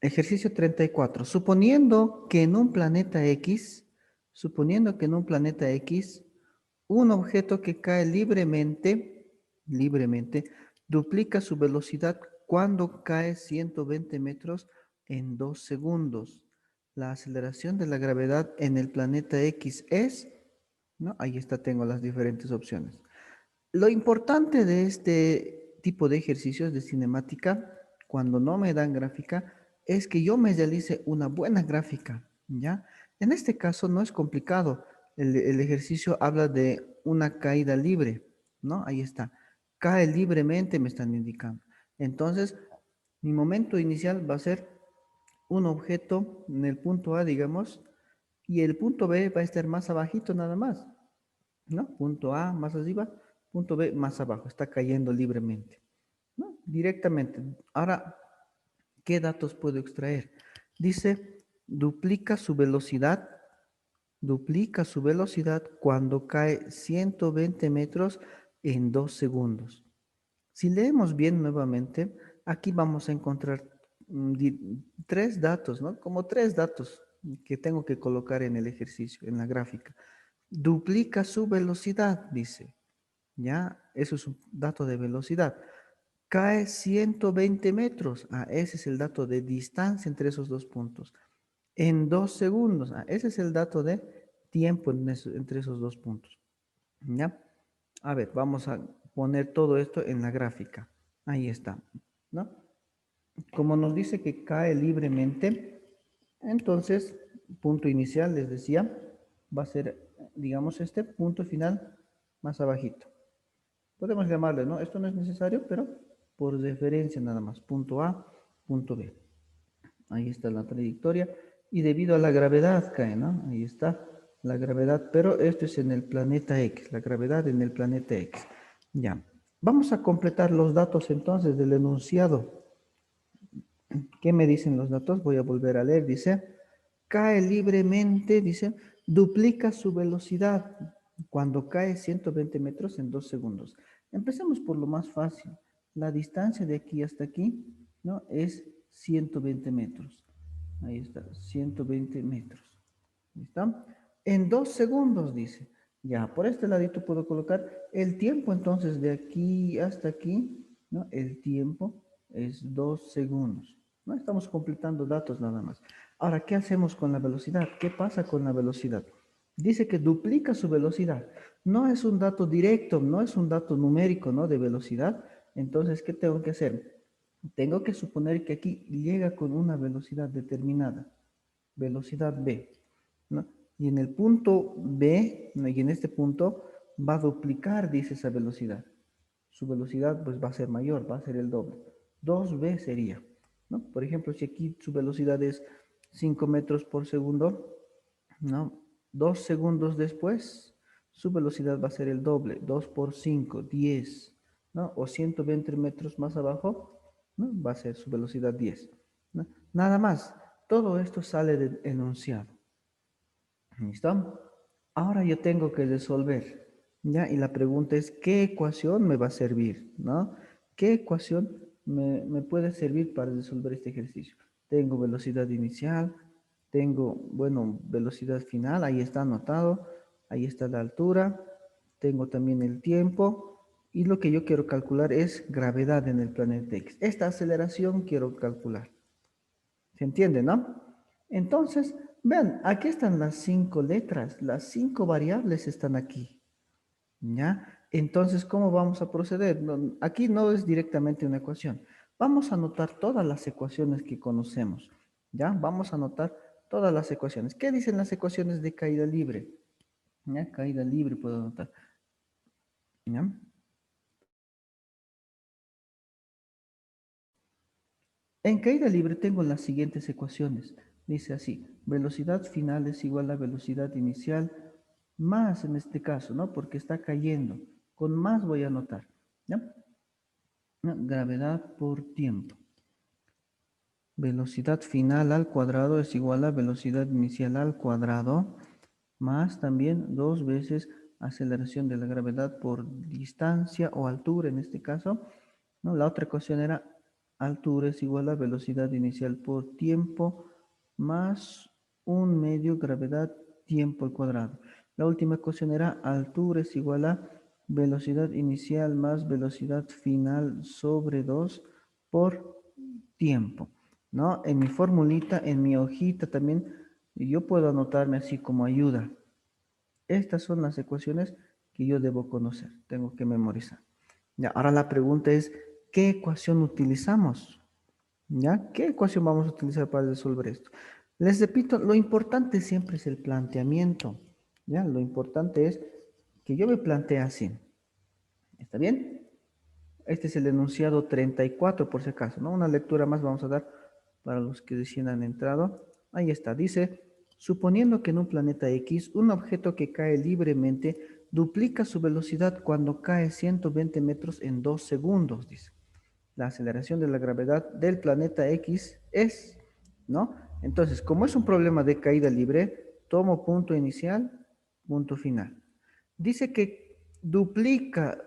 Ejercicio 34. Suponiendo que en un planeta X, un objeto que cae libremente, duplica su velocidad cuando cae 120 metros en 2 segundos. La aceleración de la gravedad en el planeta X es, ¿no? Ahí está, tengo las diferentes opciones. Lo importante de este tipo de ejercicios de cinemática, cuando no me dan gráfica, es que yo me realice una buena gráfica, ¿ya? En este caso no es complicado. El ejercicio habla de una caída libre, ¿no? Ahí está. Cae libremente, me están indicando. Entonces, mi momento inicial va a ser un objeto en el punto A, digamos, y el punto B va a estar más abajito nada más. ¿No? Punto A más arriba, punto B más abajo, está cayendo libremente, ¿no? Directamente. Ahora, ¿qué datos puedo extraer? Dice, duplica su velocidad cuando cae 120 metros en 2 segundos. Si leemos bien nuevamente, aquí vamos a encontrar tres datos, ¿no? Como tres datos que tengo que colocar en el ejercicio, en la gráfica. Duplica su velocidad, dice. ¿Ya? Eso es un dato de velocidad. Cae 120 metros. Ah, ese es el dato de distancia entre esos dos puntos. En 2 segundos. Ah, ese es el dato de tiempo entre esos dos puntos. ¿Ya? A ver, vamos a poner todo esto en la gráfica. Ahí está. ¿No? Como nos dice que cae libremente, entonces, punto inicial, les decía, va a ser, digamos, este punto final más abajito. Podemos llamarle, ¿no? Esto no es necesario, pero por referencia nada más. Punto A, punto B. Ahí está la trayectoria. Y debido a la gravedad cae, ¿no? Ahí está la gravedad, pero esto es en el planeta X, la gravedad en el planeta X. Ya. Vamos a completar los datos entonces del enunciado. ¿Qué me dicen los datos? Voy a volver a leer. Dice, cae libremente, dice, duplica su velocidad cuando cae 120 metros en 2 segundos. Empecemos por lo más fácil. La distancia de aquí hasta aquí, ¿no? Es 120 metros. Ahí está, 120 metros. ¿Listo? En 2 segundos, dice. Ya, por este ladito puedo colocar el tiempo entonces de aquí hasta aquí, ¿no? El tiempo es 2 segundos. No estamos completando datos nada más. Ahora, ¿qué hacemos con la velocidad? ¿Qué pasa con la velocidad? Dice que duplica su velocidad. No es un dato directo, no es un dato numérico, ¿no? De velocidad. Entonces, ¿qué tengo que hacer? Tengo que suponer que aquí llega con una velocidad determinada, velocidad B, ¿no? Y en el punto B, ¿no? Y en este punto va a duplicar, dice esa velocidad. Su velocidad pues va a ser mayor, va a ser el doble. 2B sería, ¿no? Por ejemplo, si aquí su velocidad es 5 metros por segundo, ¿no? 2 segundos después, su velocidad va a ser el doble. 2 por 5, 10, ¿no? O 120 metros más abajo, ¿no? Va a ser su velocidad 10, ¿no? Nada más. Todo esto sale del enunciado. ¿Listo? Ahora yo tengo que resolver, ¿ya? Y la pregunta es, ¿qué ecuación me va a servir? ¿No? ¿Qué ecuación me puede servir para resolver este ejercicio? Tengo velocidad inicial, tengo, bueno, velocidad final, ahí está anotado, ahí está la altura, tengo también el tiempo, y lo que yo quiero calcular es gravedad en el planeta X. Esta aceleración quiero calcular. ¿Se entiende, no? Entonces, vean, aquí están las 5 letras, las 5 variables están aquí, ¿ya? Entonces, ¿cómo vamos a proceder? Aquí no es directamente una ecuación. Vamos a anotar todas las ecuaciones que conocemos, ¿ya? Vamos a anotar todas las ecuaciones. ¿Qué dicen las ecuaciones de caída libre? ¿Ya? Caída libre puedo anotar, ¿ya? En caída libre tengo las siguientes ecuaciones. Dice así, velocidad final es igual a velocidad inicial más en este caso, ¿no? Porque está cayendo. Con más voy a anotar, ¿ya? ¿No? Gravedad por tiempo. Velocidad final al cuadrado es igual a velocidad inicial al cuadrado más también 2 veces aceleración de la gravedad por distancia o altura en este caso, ¿no? La otra ecuación era altura es igual a velocidad inicial por tiempo más un medio gravedad tiempo al cuadrado. La última ecuación era altura es igual a velocidad inicial más velocidad final sobre 2 por tiempo, ¿no? En mi formulita, en mi hojita también, yo puedo anotarme así como ayuda. Estas son las ecuaciones que yo debo conocer, tengo que memorizar. Ya, ahora la pregunta es, ¿qué ecuación utilizamos? ¿Ya? ¿Qué ecuación vamos a utilizar para resolver esto? Les repito, lo importante siempre es el planteamiento. ¿Ya? Lo importante es que yo me plantee así. ¿Está bien? Este es el enunciado 34 por si acaso, ¿no? Una lectura más vamos a dar para los que recién han entrado. Ahí está, dice, suponiendo que en un planeta X, un objeto que cae libremente duplica su velocidad cuando cae 120 metros en 2 segundos, dice. La aceleración de la gravedad del planeta X es, ¿no? Entonces, como es un problema de caída libre, tomo punto inicial, punto final. Dice que duplica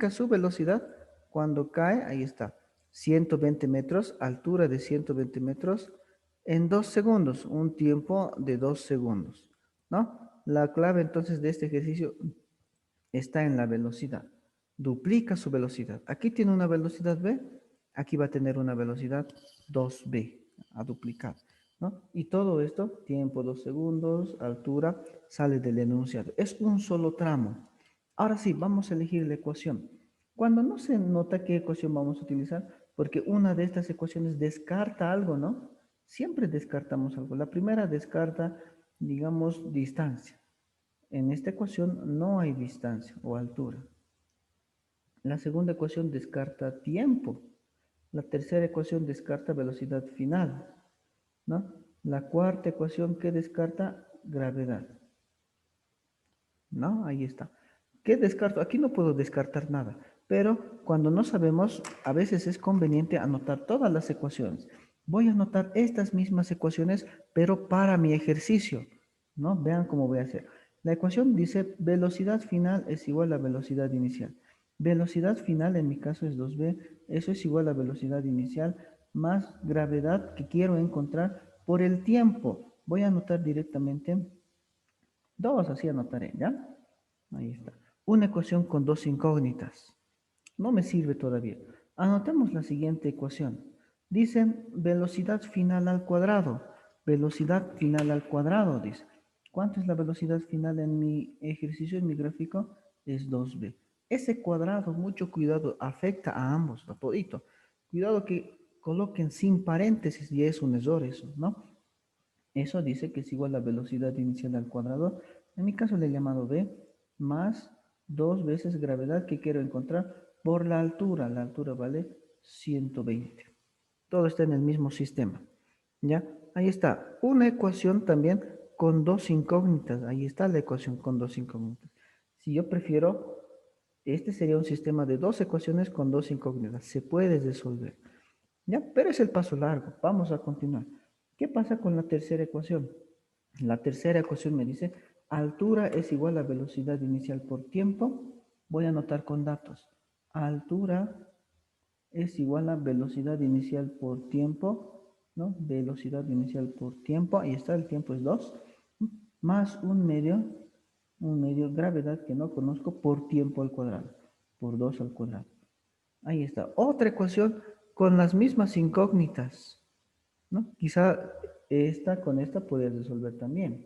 su velocidad cuando cae, ahí está, 120 metros, altura de 120 metros, en 2 segundos, un tiempo de 2 segundos, ¿no? La clave entonces de este ejercicio está en la velocidad. Duplica su velocidad. Aquí tiene una velocidad v, aquí va a tener una velocidad 2v, a duplicar, ¿no? Y todo esto, tiempo 2 segundos, altura, sale del enunciado. Es un solo tramo. Ahora sí, vamos a elegir la ecuación. Cuando no se nota qué ecuación vamos a utilizar, porque una de estas ecuaciones descarta algo, ¿no? Siempre descartamos algo. La primera descarta, digamos, distancia. En esta ecuación no hay distancia o altura. La segunda ecuación descarta tiempo. La tercera ecuación descarta velocidad final, ¿no? La cuarta ecuación que descarta gravedad, ¿no? Ahí está. ¿Qué descarto? Aquí no puedo descartar nada, pero cuando no sabemos, a veces es conveniente anotar todas las ecuaciones. Voy a anotar estas mismas ecuaciones, pero para mi ejercicio, ¿no? Vean cómo voy a hacer. La ecuación dice velocidad final es igual a velocidad inicial. Velocidad final en mi caso es 2v, eso es igual a velocidad inicial más gravedad que quiero encontrar por el tiempo. Voy a anotar directamente 2, así anotaré, ¿ya? Ahí está. Una ecuación con dos incógnitas. No me sirve todavía. Anotemos la siguiente ecuación. Dice velocidad final al cuadrado. Velocidad final al cuadrado, dice. ¿Cuánto es la velocidad final en mi ejercicio, en mi gráfico? Es 2v. Ese cuadrado, mucho cuidado, afecta a ambos, a todito. Cuidado que coloquen sin paréntesis y es un error eso, ¿no? Eso dice que es igual a velocidad inicial al cuadrado. En mi caso le he llamado v más 2 veces gravedad que quiero encontrar por la altura. La altura vale 120. Todo está en el mismo sistema. ¿Ya? Ahí está. Una ecuación también con dos incógnitas. Ahí está la ecuación con dos incógnitas. Si yo prefiero, este sería un sistema de dos ecuaciones con dos incógnitas. Se puede resolver. ¿Ya? Pero es el paso largo. Vamos a continuar. ¿Qué pasa con la tercera ecuación? La tercera ecuación me dice, altura es igual a velocidad inicial por tiempo. Voy a anotar con datos. Altura es igual a velocidad inicial por tiempo, ¿no? Velocidad inicial por tiempo, ahí está, el tiempo es 2, más un medio gravedad que no conozco por tiempo al cuadrado, por 2 al cuadrado. Ahí está. Otra ecuación con las mismas incógnitas, ¿no? Quizá esta con esta puede resolver también.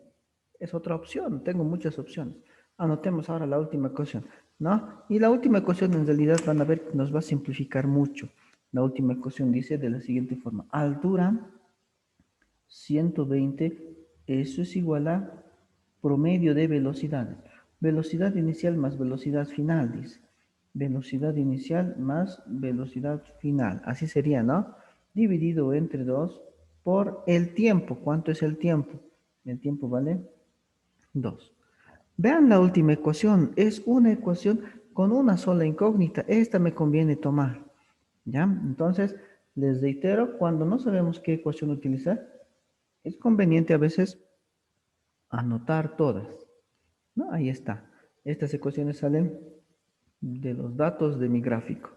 Es otra opción, tengo muchas opciones. Anotemos ahora la última ecuación, ¿no? Y la última ecuación en realidad van a ver que nos va a simplificar mucho. La última ecuación dice de la siguiente forma. Altura 120, eso es igual a promedio de velocidades. Velocidad inicial más velocidad final, dice. Velocidad inicial más velocidad final. Así sería, ¿no? Dividido entre 2 por el tiempo. ¿Cuánto es el tiempo? El tiempo vale 2. Vean la última ecuación. Es una ecuación con una sola incógnita. Esta me conviene tomar. ¿Ya? Entonces, les reitero, cuando no sabemos qué ecuación utilizar, es conveniente a veces anotar todas, ¿no? Ahí está. Estas ecuaciones salen de los datos de mi gráfico.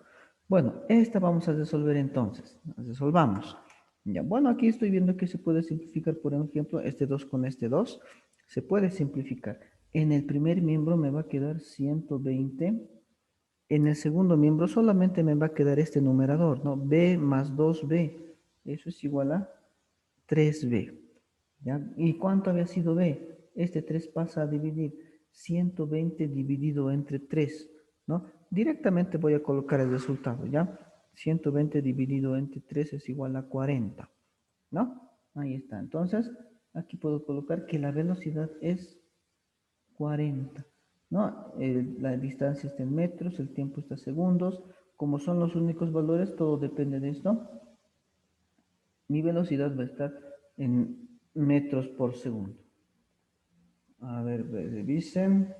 Bueno, esta vamos a resolver entonces. Resolvamos. Ya, bueno, aquí estoy viendo que se puede simplificar, por ejemplo, este 2 con este 2. Se puede simplificar. En el primer miembro me va a quedar 120. En el segundo miembro solamente me va a quedar este numerador, ¿no? B más 2B. Eso es igual a 3B. ¿Ya? ¿Y cuánto había sido B? Este 3 pasa a dividir 120 dividido entre 3, ¿no? Directamente voy a colocar el resultado, ¿ya? 120 dividido entre 3 es igual a 40, ¿no? Ahí está. Entonces, aquí puedo colocar que la velocidad es 40, ¿no? La distancia está en metros, el tiempo está en segundos. Como son los únicos valores, todo depende de esto. Mi velocidad va a estar en metros por segundo. A ver, revisen.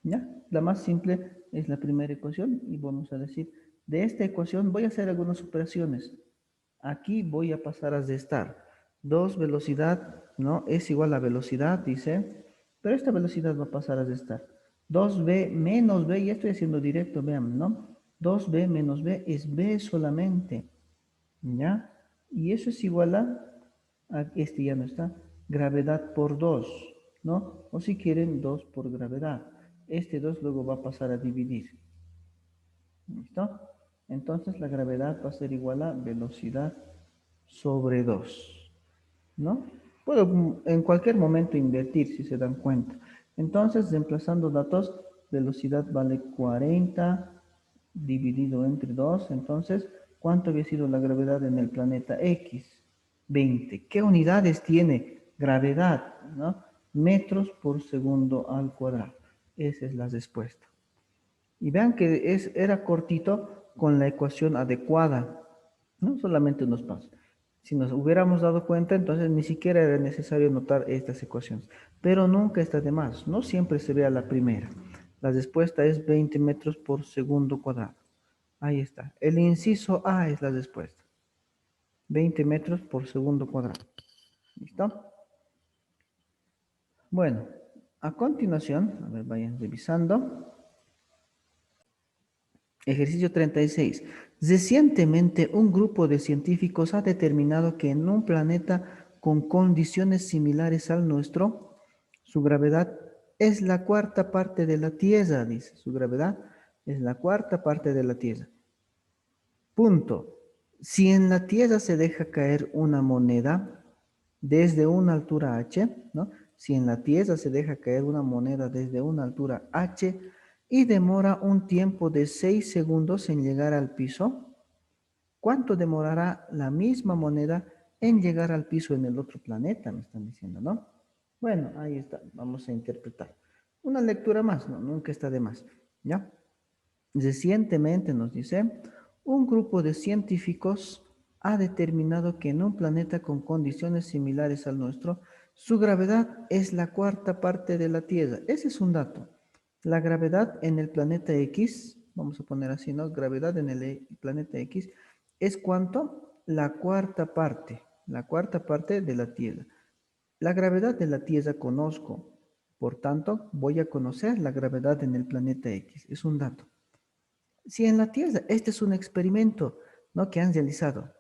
¿Ya? La más simple es la primera ecuación y vamos a decir, de esta ecuación voy a hacer algunas operaciones. Aquí voy a pasar a restar. 2 velocidad, ¿no? Es igual a velocidad, dice, pero esta velocidad va a pasar a restar. 2b menos b, y estoy haciendo directo, vean, ¿no? 2b menos b es b solamente, ¿ya? Y eso es igual a este ya no está, gravedad por 2, ¿no? O si quieren, 2 por gravedad. Este 2 luego va a pasar a dividir. ¿Listo? Entonces la gravedad va a ser igual a velocidad sobre 2, ¿no? Puedo en cualquier momento invertir, si se dan cuenta. Entonces, reemplazando datos, velocidad vale 40 dividido entre 2. Entonces, ¿cuánto había sido la gravedad en el planeta X? 20. ¿Qué unidades tiene gravedad? ¿No? Metros por segundo al cuadrado. Esa es la respuesta. Y vean que era cortito con la ecuación adecuada, no solamente unos pasos. Si nos hubiéramos dado cuenta, entonces ni siquiera era necesario notar estas ecuaciones. Pero nunca está de más, no siempre se vea la primera. La respuesta es 20 metros por segundo cuadrado. Ahí está. El inciso A es la respuesta. 20 metros por segundo cuadrado. ¿Listo? Bueno, a continuación, a ver, vayan revisando. Ejercicio 36. Recientemente, un grupo de científicos ha determinado que en un planeta con condiciones similares al nuestro, su gravedad es la cuarta parte de la Tierra, dice. Su gravedad es la cuarta parte de la Tierra. Punto. Si en la Tierra se deja caer una moneda desde una altura h, ¿no? Si en la Tierra se deja caer una moneda desde una altura h y demora un tiempo de 6 segundos en llegar al piso, ¿cuánto demorará la misma moneda en llegar al piso en el otro planeta? Me están diciendo, ¿no? Bueno, ahí está. Vamos a interpretar. Una lectura más, ¿no? Nunca está de más, ¿ya? Recientemente nos dice, un grupo de científicos ha determinado que en un planeta con condiciones similares al nuestro, su gravedad es la cuarta parte de la Tierra. Ese es un dato. La gravedad en el planeta X, vamos a poner así, ¿no? Gravedad en el planeta X es ¿cuánto? La cuarta parte de la Tierra. La gravedad de la Tierra conozco, por tanto, voy a conocer la gravedad en el planeta X. Es un dato. Si en la Tierra, este es un experimento, ¿no? Que han realizado.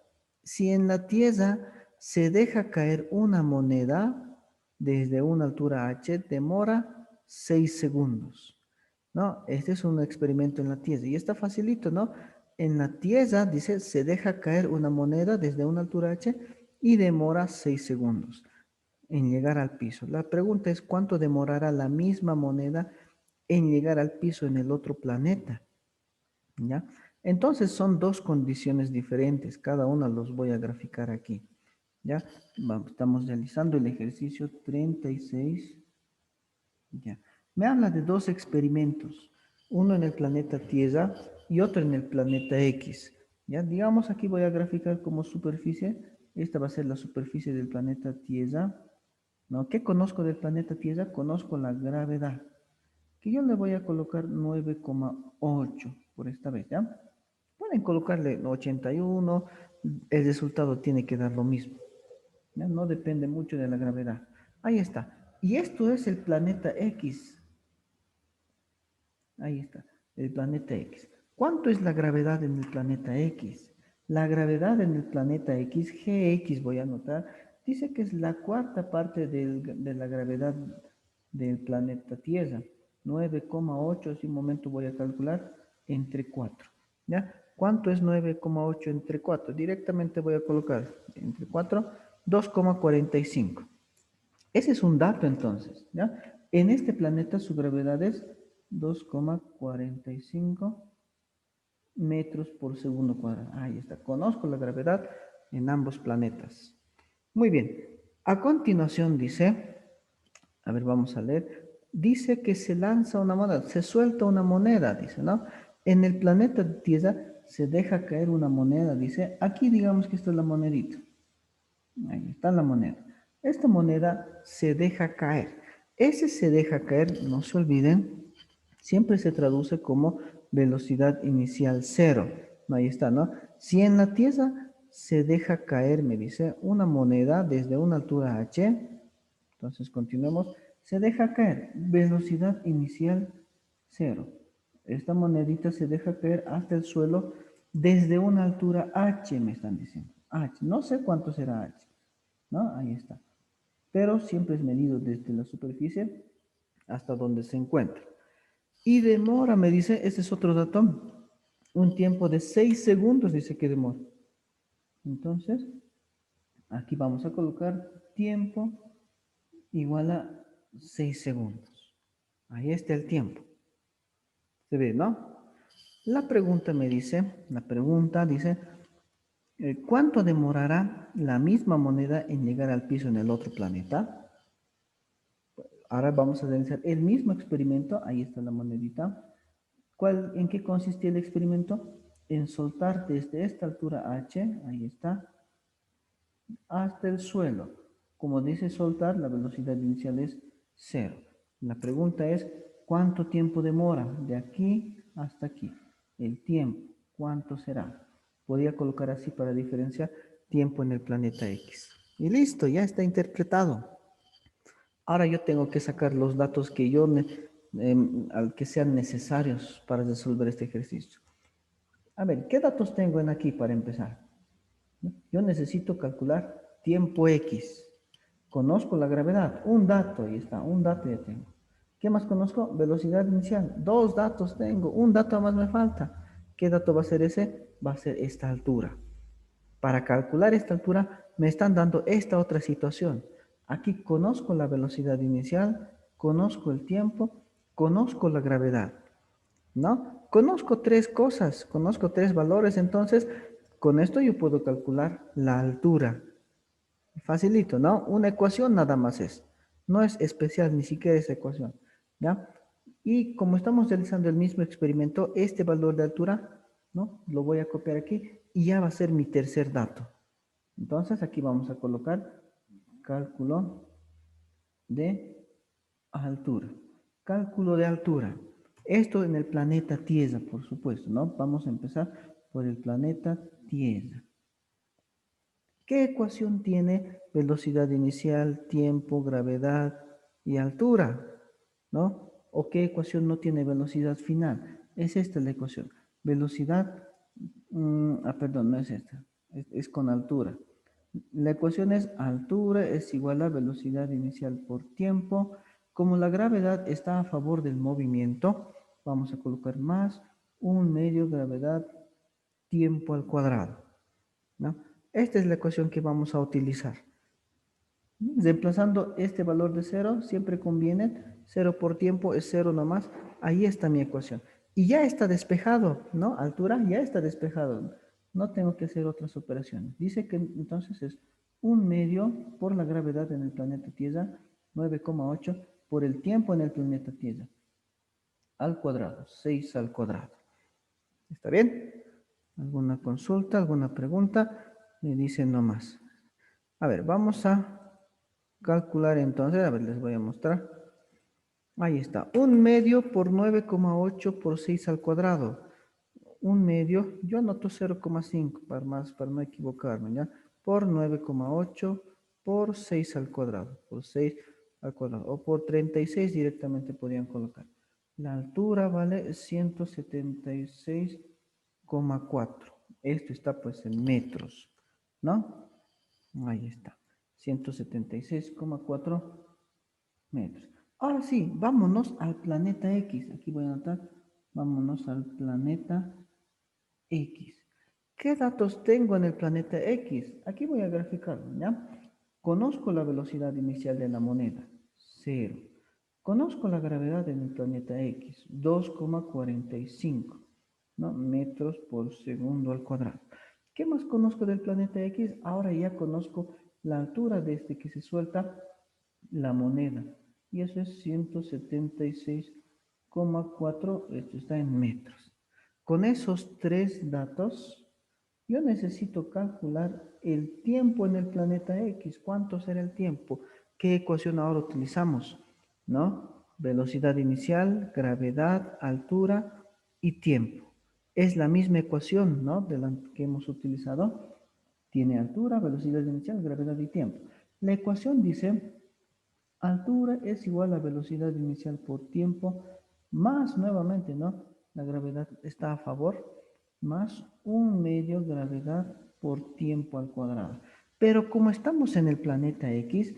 Si en la Tierra se deja caer una moneda desde una altura h, demora 6 segundos, ¿no? Este es un experimento en la Tierra y está facilito, ¿no? En la Tierra, dice, se deja caer una moneda desde una altura h y demora 6 segundos en llegar al piso. La pregunta es, ¿cuánto demorará la misma moneda en llegar al piso en el otro planeta? ¿Ya? Entonces son dos condiciones diferentes, cada una los voy a graficar aquí. ¿Ya? Estamos realizando el ejercicio 36. ¿Ya? Me habla de dos experimentos, uno en el planeta Tierra y otro en el planeta X. ¿Ya? Digamos, aquí voy a graficar como superficie, esta va a ser la superficie del planeta Tierra. ¿No? ¿Qué conozco del planeta Tierra? Conozco la gravedad, que yo le voy a colocar 9,8 por esta vez, ¿ya? Pueden colocarle 81, el resultado tiene que dar lo mismo. ¿Ya? No depende mucho de la gravedad. Ahí está. Y esto es el planeta X. Ahí está. el planeta X. ¿Cuánto es la gravedad en el planeta X? La gravedad en el planeta X, Gx voy a anotar, dice que es la cuarta parte de la gravedad del planeta Tierra. 9,8, si un momento voy a calcular, entre 4. ¿Ya? ¿Cuánto es 9,8 entre 4? Directamente voy a colocar entre 4, 2,45. Ese es un dato entonces, ¿ya? En este planeta su gravedad es 2,45 metros por segundo cuadrado. Ahí está. Conozco la gravedad en ambos planetas. Muy bien. A continuación dice, a ver, vamos a leer. Dice que se lanza una moneda, se suelta una moneda, dice, ¿no? En el planeta Tierra se deja caer una moneda, dice. Aquí digamos que esta es la monedita. Ahí está la moneda. Esta moneda se deja caer. Ese se deja caer, no se olviden, siempre se traduce como velocidad inicial cero. Ahí está, ¿no? Si en la Tierra se deja caer, me dice, una moneda desde una altura h, entonces continuemos, se deja caer, velocidad inicial cero. Esta monedita se deja caer hasta el suelo desde una altura h, me están diciendo. H, no sé cuánto será h, ¿no? Ahí está. Pero siempre es medido desde la superficie hasta donde se encuentra. Y demora, me dice, este es otro dato, un tiempo de 6 segundos dice que demora. Entonces, aquí vamos a colocar tiempo igual a 6 segundos. Ahí está el tiempo. ¿Se ve, no? La pregunta dice, ¿cuánto demorará la misma moneda en llegar al piso en el otro planeta? Ahora vamos a realizar el mismo experimento. Ahí está la monedita. ¿En qué consiste el experimento? En soltar desde esta altura h, ahí está, hasta el suelo. Como dice soltar, la velocidad inicial es cero. La pregunta es, ¿cuánto tiempo demora de aquí hasta aquí? El tiempo, ¿cuánto será? Podría colocar así para diferenciar tiempo en el planeta X. Y listo, ya está interpretado. Ahora yo tengo que sacar los datos que al que sean necesarios para resolver este ejercicio. A ver, ¿qué datos tengo en aquí para empezar? Yo necesito calcular tiempo X. Conozco la gravedad, un dato, ahí está, un dato ya tengo. ¿Qué más conozco? Velocidad inicial, dos datos tengo, un dato más me falta. ¿Qué dato va a ser ese? Va a ser esta altura. Para calcular esta altura me están dando esta otra situación. Aquí conozco la velocidad inicial, conozco el tiempo, conozco la gravedad, ¿no? Conozco tres cosas, conozco tres valores, entonces con esto yo puedo calcular la altura. Facilito, ¿no? Una ecuación nada más es. No es especial, ni siquiera esa ecuación, ¿ya? Y como estamos realizando el mismo experimento, este valor de altura, ¿no? Lo voy a copiar aquí y ya va a ser mi tercer dato. Entonces aquí vamos a colocar cálculo de altura. Cálculo de altura. Esto en el planeta Tierra, por supuesto, ¿no? Vamos a empezar por el planeta Tierra. ¿Qué ecuación tiene velocidad inicial, tiempo, gravedad y altura? ¿No? ¿O qué ecuación no tiene velocidad final? Es esta la ecuación. Velocidad, perdón, no es esta, es con altura. La ecuación es altura es igual a velocidad inicial por tiempo. Como la gravedad está a favor del movimiento, vamos a colocar más un medio gravedad tiempo al cuadrado, ¿no? Esta es la ecuación que vamos a utilizar. Reemplazando este valor de cero, siempre conviene, cero por tiempo es cero nomás, ahí está mi ecuación. Y ya está despejado, ¿no? Altura ya está despejado, no tengo que hacer otras operaciones. Dice que entonces es un medio por la gravedad en el planeta Tierra, 9,8 por el tiempo en el planeta Tierra, al cuadrado, 6 al cuadrado. ¿Está bien? ¿Alguna consulta, alguna pregunta? Me dicen nomás. A ver, vamos a calcular entonces, a ver, les voy a mostrar. Ahí está, un medio por 9,8 por 6 al cuadrado. Un medio, yo anoto 0,5 para no equivocarme, ¿ya? Por 9,8 por 6 al cuadrado, por 6 al cuadrado, o por 36 directamente podrían colocar. La altura vale 176,4. Esto está pues en metros, ¿no? Ahí está. 176,4 metros. Ahora sí, vámonos al planeta X. Aquí voy a anotar, vámonos al planeta X. ¿Qué datos tengo en el planeta X? Aquí voy a graficarlo, ¿ya? Conozco la velocidad inicial de la moneda, 0. Conozco la gravedad en el planeta X, 2,45, ¿no? Metros por segundo al cuadrado. ¿Qué más conozco del planeta X? Ahora ya conozco la altura desde que se suelta la moneda. Y eso es 176,4, esto está en metros. Con esos tres datos, yo necesito calcular el tiempo en el planeta X. ¿Cuánto será el tiempo? ¿Qué ecuación ahora utilizamos? ¿No? Velocidad inicial, gravedad, altura y tiempo. Es la misma ecuación, ¿no? De la que hemos utilizado. Tiene altura, velocidad inicial, gravedad y tiempo. La ecuación dice: altura es igual a velocidad inicial por tiempo, más nuevamente, ¿no? La gravedad está a favor, más un medio gravedad por tiempo al cuadrado. Pero como estamos en el planeta X,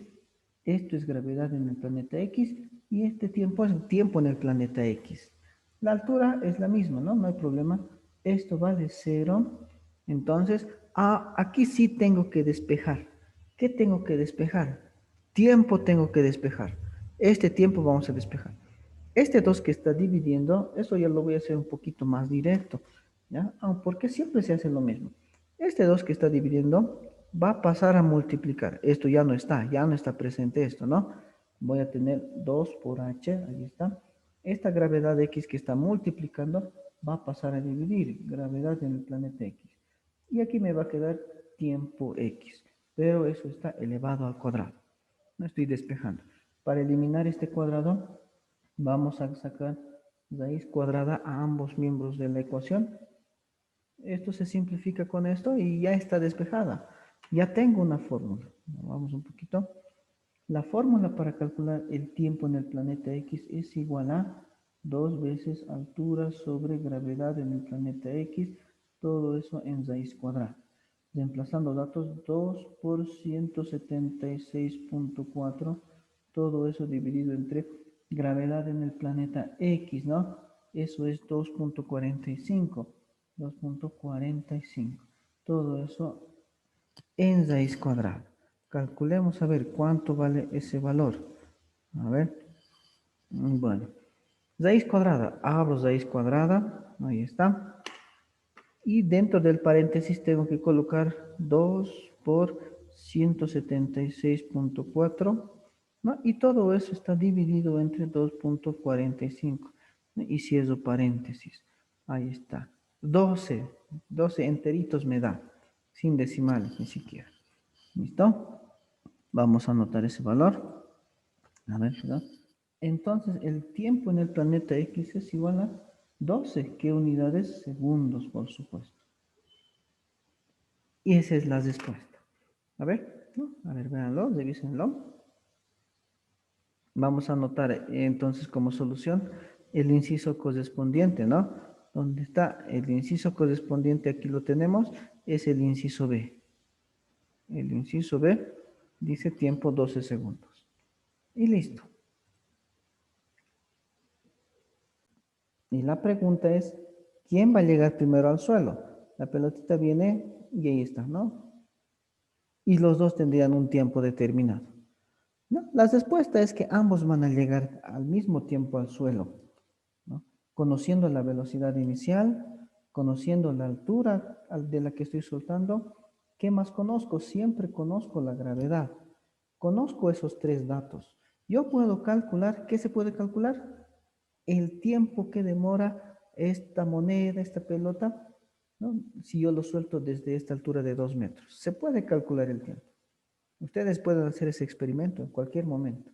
esto es gravedad en el planeta X y este tiempo es tiempo en el planeta X. La altura es la misma, ¿no? No hay problema. Esto vale 0. Entonces, aquí sí tengo que despejar. ¿Qué tengo que despejar? Tiempo tengo que despejar. Este tiempo vamos a despejar. Este 2 que está dividiendo, eso ya lo voy a hacer un poquito más directo, ¿ya? Porque siempre se hace lo mismo. Este 2 que está dividiendo va a pasar a multiplicar. Esto ya no está presente esto, ¿no? Voy a tener 2 por h, ahí está. Esta gravedad X que está multiplicando va a pasar a dividir, gravedad en el planeta X. Y aquí me va a quedar tiempo X, pero eso está elevado al cuadrado. No estoy despejando. Para eliminar este cuadrado, vamos a sacar raíz cuadrada a ambos miembros de la ecuación. Esto se simplifica con esto y ya está despejada. Ya tengo una fórmula. Vamos un poquito. La fórmula para calcular el tiempo en el planeta X es igual a 2 veces altura sobre gravedad en el planeta X, todo eso en raíz cuadrada. Reemplazando datos, 2 por 176,4, todo eso dividido entre gravedad en el planeta X, ¿no? Eso es 2,45. 2,45. Todo eso en raíz cuadrada. Calculemos a ver cuánto vale ese valor. A ver. Bueno. Raíz cuadrada. Abro raíz cuadrada. Ahí está. Y dentro del paréntesis tengo que colocar 2 por 176,4. ¿No? Y todo eso está dividido entre 2,45. ¿No? Y cierro paréntesis. Ahí está. 12 enteritos me da. Sin decimales ni siquiera. ¿Listo? Vamos a anotar ese valor. A ver, ¿verdad? Entonces, el tiempo en el planeta X es igual a 12. ¿Qué unidades? Segundos, por supuesto. Y esa es la respuesta. A ver, ¿no? A ver, véanlo, revísenlo. Vamos a anotar entonces como solución el inciso correspondiente, ¿no? ¿Dónde está el inciso correspondiente? Aquí lo tenemos, es el inciso B. El inciso B dice tiempo 12 segundos. Y listo. Y la pregunta es, ¿quién va a llegar primero al suelo? La pelotita viene y ahí está, ¿no? Y los dos tendrían un tiempo determinado. ¿No? La respuesta es que ambos van a llegar al mismo tiempo al suelo, ¿no? Conociendo la velocidad inicial, conociendo la altura de la que estoy soltando. ¿Qué más conozco? Siempre conozco la gravedad. Conozco esos tres datos. Yo puedo calcular, ¿qué se puede calcular? El tiempo que demora esta moneda, esta pelota, ¿no? Si yo lo suelto desde esta altura de 2 metros. Se puede calcular el tiempo. Ustedes pueden hacer ese experimento en cualquier momento.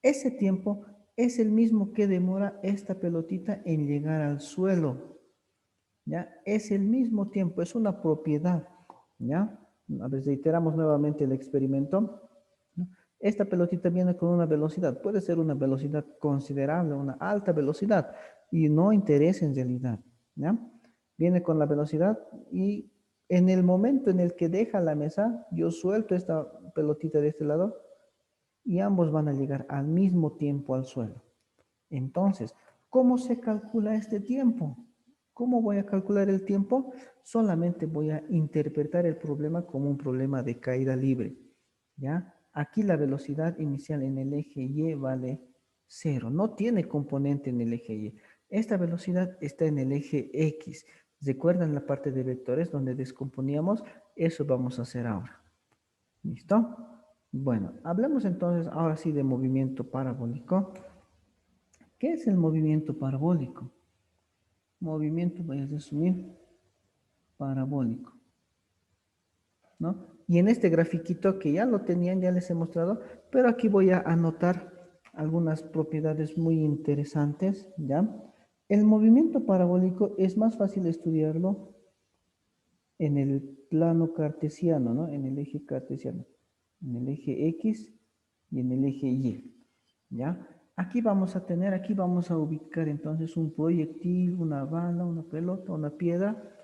Ese tiempo es el mismo que demora esta pelotita en llegar al suelo. ¿Ya? Es el mismo tiempo, es una propiedad. ¿Ya? A ver, reiteramos nuevamente el experimento, ¿no? Esta pelotita viene con una velocidad, puede ser una velocidad considerable, una alta velocidad, y no interesa en realidad, ¿ya? Viene con la velocidad y en el momento en el que deja la mesa, yo suelto esta pelotita de este lado y ambos van a llegar al mismo tiempo al suelo. Entonces, ¿cómo se calcula este tiempo? ¿Cómo voy a calcular el tiempo? Solamente voy a interpretar el problema como un problema de caída libre, ¿ya? Aquí la velocidad inicial en el eje Y vale cero, no tiene componente en el eje Y. Esta velocidad está en el eje X. ¿Recuerdan la parte de vectores donde descomponíamos? Eso vamos a hacer ahora. ¿Listo? Bueno, hablemos entonces ahora sí de movimiento parabólico. ¿Qué es el movimiento parabólico? Movimiento, voy a resumir, parabólico, ¿no? Y en este grafiquito que ya lo tenían, ya les he mostrado, pero aquí voy a anotar algunas propiedades muy interesantes, ¿ya? El movimiento parabólico es más fácil estudiarlo en el plano cartesiano, ¿no? En el eje cartesiano, en el eje X y en el eje Y, ¿ya? Aquí vamos a ubicar entonces un proyectil, una bala, una pelota, una piedra.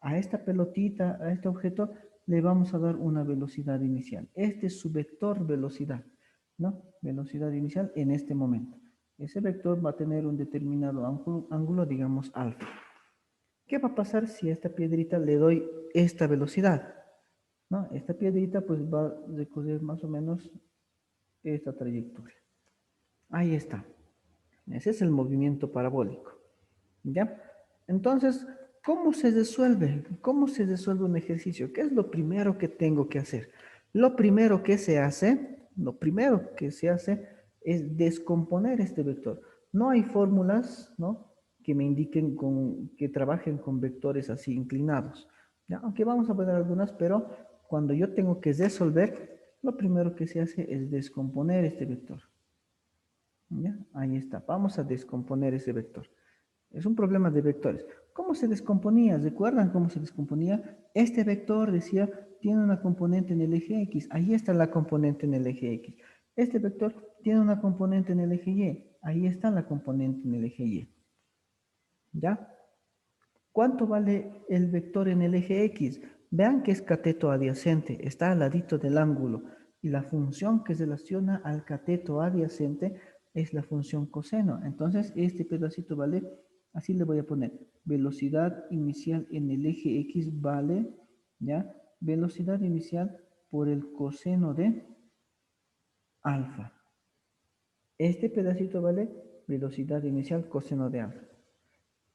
A esta pelotita, a este objeto, le vamos a dar una velocidad inicial. Este es su vector velocidad, ¿no? Velocidad inicial en este momento. Ese vector va a tener un determinado ángulo, digamos alfa. ¿Qué va a pasar si a esta piedrita le doy esta velocidad? ¿No? Esta piedrita pues va a recorrer más o menos esta trayectoria. Ahí está. Ese es el movimiento parabólico. ¿Ya? Entonces, ¿cómo se resuelve? ¿Cómo se resuelve un ejercicio? ¿Qué es lo primero que tengo que hacer? Lo primero que se hace es descomponer este vector. No hay fórmulas, ¿no? Que me indiquen que trabajen con vectores así inclinados. ¿Ya? Aunque vamos a poner algunas, pero cuando yo tengo que resolver, lo primero que se hace es descomponer este vector. ¿Ya? Ahí está. Vamos a descomponer ese vector. Es un problema de vectores. ¿Cómo se descomponía? ¿Recuerdan cómo se descomponía? Este vector decía, tiene una componente en el eje X. Ahí está la componente en el eje X. Este vector tiene una componente en el eje Y. Ahí está la componente en el eje Y. ¿Ya? ¿Cuánto vale el vector en el eje X? Vean que es cateto adyacente, está al ladito del ángulo. Y la función que relaciona al cateto adyacente es la función coseno. Entonces, este pedacito vale, así le voy a poner, velocidad inicial en el eje X vale, ¿ya? Velocidad inicial por el coseno de alfa. Este pedacito vale velocidad inicial coseno de alfa.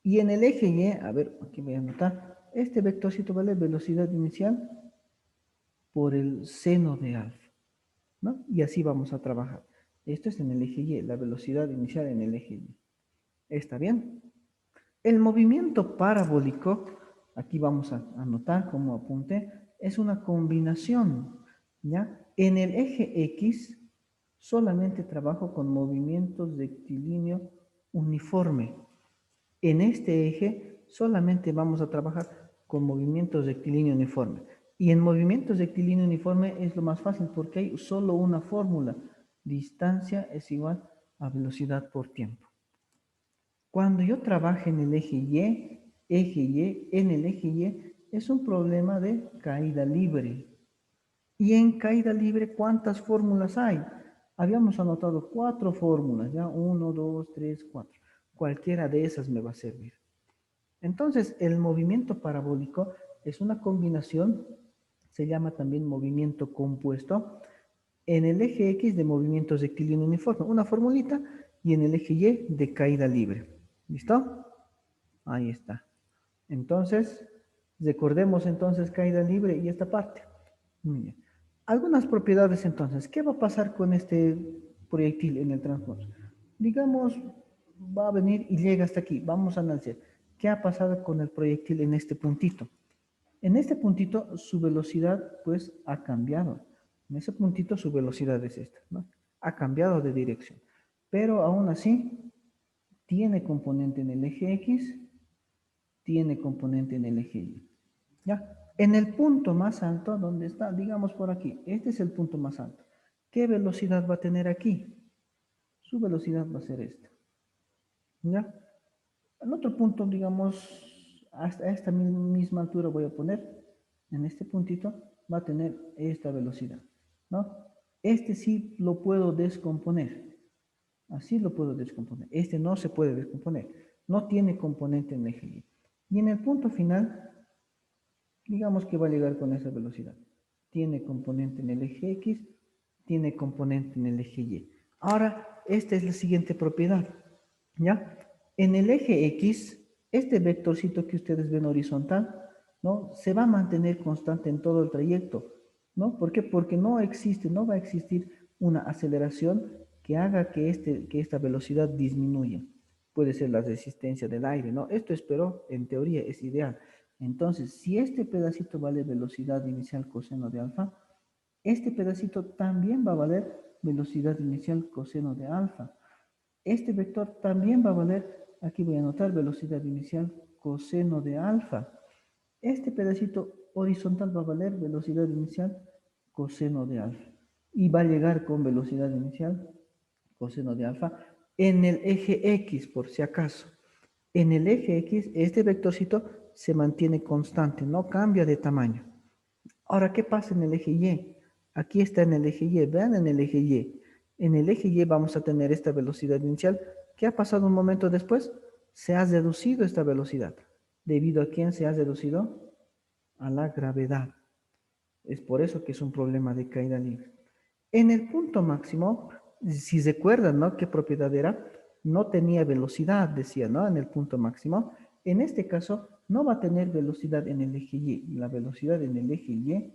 Y en el eje Y, a ver, aquí voy a anotar, este vectorcito vale velocidad inicial por el seno de alfa, ¿no? Y así vamos a trabajar. Esto es en el eje Y, la velocidad inicial en el eje Y. ¿Está bien? El movimiento parabólico, aquí vamos a anotar como apunte, es una combinación, ¿ya? En el eje X solamente trabajo con movimientos rectilíneo uniforme. En este eje solamente vamos a trabajar con movimientos rectilíneo uniforme. Y en movimientos rectilíneo uniforme es lo más fácil porque hay solo una fórmula. Distancia es igual a velocidad por tiempo. Cuando yo trabaje en el eje Y, en el eje Y es un problema de caída libre. Y en caída libre, ¿cuántas fórmulas hay? Habíamos anotado 4 fórmulas, ¿ya? 1, 2, 3, 4. Cualquiera de esas me va a servir. Entonces, el movimiento parabólico es una combinación, se llama también movimiento compuesto, en el eje X de movimiento rectilíneo uniforme, una formulita, y en el eje Y de caída libre. ¿Listo? Ahí está. Entonces, recordemos entonces caída libre y esta parte. Muy bien. Algunas propiedades entonces. ¿Qué va a pasar con este proyectil en el transporte? Digamos, va a venir y llega hasta aquí. Vamos a analizar. ¿Qué ha pasado con el proyectil en este puntito? En este puntito su velocidad pues ha cambiado. En ese puntito su velocidad es esta, ¿no? Ha cambiado de dirección. Pero aún así tiene componente en el eje X, tiene componente en el eje Y. ¿Ya? En el punto más alto, donde está, digamos por aquí, este es el punto más alto. ¿qué velocidad va a tener aquí? Su velocidad va a ser esta. ¿Ya? En otro punto, digamos, hasta esta misma altura voy a poner, en este puntito, va a tener esta velocidad, ¿no? Este sí lo puedo descomponer. Así lo puedo descomponer. Este no se puede descomponer. No tiene componente en el eje Y. Y en el punto final, digamos que va a llegar con esa velocidad. Tiene componente en el eje X, tiene componente en el eje Y. Ahora, esta es la siguiente propiedad. ¿Ya? En el eje X, este vectorcito que ustedes ven horizontal, ¿no? Se va a mantener constante en todo el trayecto, ¿no? ¿Por qué? Porque no existe, no va a existir una aceleración que haga que esta velocidad disminuya. Puede ser la resistencia del aire, ¿no? Esto espero, en teoría, es ideal. Entonces, si este pedacito vale velocidad inicial coseno de alfa, este pedacito también va a valer velocidad inicial coseno de alfa. Este vector también va a valer, aquí voy a anotar, velocidad inicial coseno de alfa. Este pedacito horizontal va a valer velocidad inicial coseno de alfa. Y va a llegar con velocidad inicial coseno de alfa en el eje X, por si acaso. En el eje X, este vectorcito se mantiene constante, no cambia de tamaño. Ahora, ¿qué pasa en el eje Y? Aquí está en el eje Y, vean en el eje Y. En el eje Y vamos a tener esta velocidad inicial. ¿Qué ha pasado un momento después? Se ha reducido esta velocidad. ¿Debido a quién se ha reducido? A la gravedad. Es por eso que es un problema de caída libre. En el punto máximo, si recuerdan, ¿no? ¿Qué propiedad era? No tenía velocidad, decía, ¿no? En el punto máximo. En este caso, no va a tener velocidad en el eje Y. La velocidad en el eje Y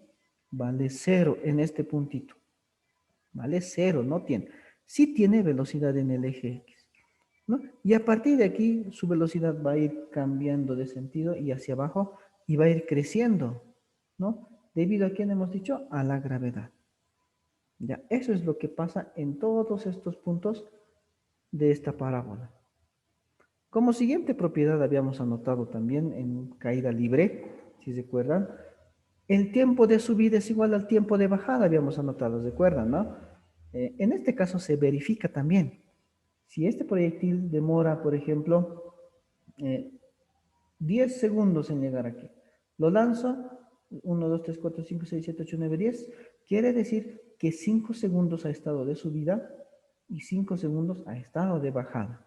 vale cero en este puntito. Vale cero, no tiene. Sí tiene velocidad en el eje X, ¿no? Y a partir de aquí, su velocidad va a ir cambiando de sentido y hacia abajo y va a ir creciendo, ¿no? ¿Debido a quién hemos dicho? A la gravedad. Ya, eso es lo que pasa en todos estos puntos de esta parábola. Como siguiente propiedad habíamos anotado también en caída libre, si recuerdan, el tiempo de subida es igual al tiempo de bajada, habíamos anotado, ¿recuerdan, no? En este caso se verifica también. Si este proyectil demora, por ejemplo, eh, 10 segundos en llegar aquí, lo lanzo, 1, 2, 3, 4, 5, 6, 7, 8, 9, 10, quiere decir que 5 segundos ha estado de subida y 5 segundos ha estado de bajada.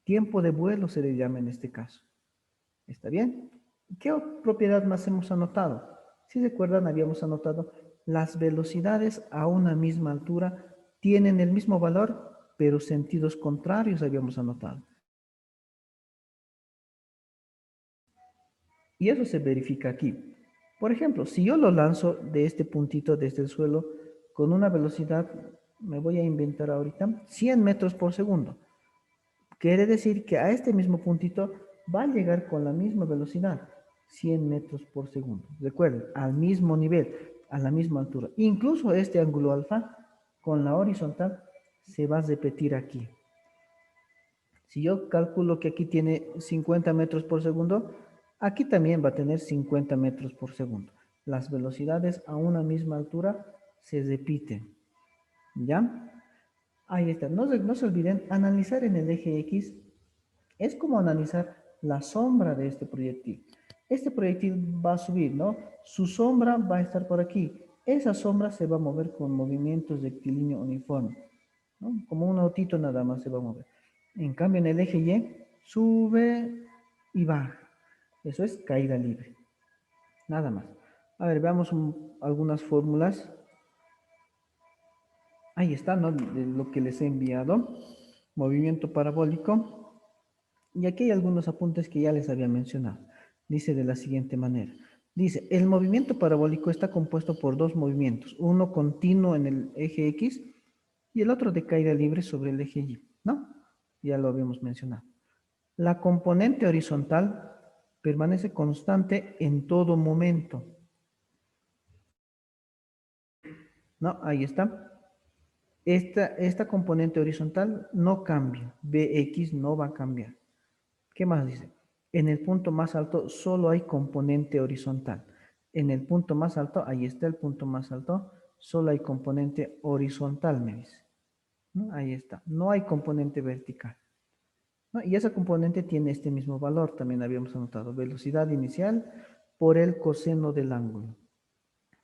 Tiempo de vuelo se le llama en este caso. ¿Está bien? ¿Qué propiedad más hemos anotado? Si recuerdan, habíamos anotado las velocidades a una misma altura tienen el mismo valor, pero sentidos contrarios habíamos anotado. Y eso se verifica aquí. Por ejemplo, si yo lo lanzo de este puntito, desde el suelo, con una velocidad, me voy a inventar ahorita, 100 metros por segundo. Quiere decir que a este mismo puntito va a llegar con la misma velocidad, 100 metros por segundo. Recuerden, al mismo nivel, a la misma altura. Incluso este ángulo alfa con la horizontal se va a repetir aquí. Si yo calculo que aquí tiene 50 metros por segundo, aquí también va a tener 50 metros por segundo. Las velocidades a una misma altura se repiten. ¿Ya? Ahí está. No se olviden, analizar en el eje X es como analizar la sombra de este proyectil. Este proyectil va a subir, ¿no? Su sombra va a estar por aquí. Esa sombra se va a mover con movimientos rectilíneo uniforme, ¿no? Como un autito nada más se va a mover. En cambio, en el eje Y, sube y baja. Eso es caída libre. Nada más. A ver, veamos algunas fórmulas. Ahí está, ¿no? De lo que les he enviado. Movimiento parabólico. Y aquí hay algunos apuntes que ya les había mencionado. Dice de la siguiente manera. Dice, el movimiento parabólico está compuesto por dos movimientos, uno continuo en el eje X y el otro de caída libre sobre el eje Y, ¿no? Ya lo habíamos mencionado. La componente horizontal permanece constante en todo momento, ¿no? Ahí está. Esta componente horizontal no cambia, Bx no va a cambiar. ¿Qué más dice? En el punto más alto solo hay componente horizontal. En el punto más alto, ahí está el punto más alto, solo hay componente horizontal, me dice. ¿No? Ahí está, no hay componente vertical. ¿No? Y esa componente tiene este mismo valor, también habíamos anotado, velocidad inicial por el coseno del ángulo.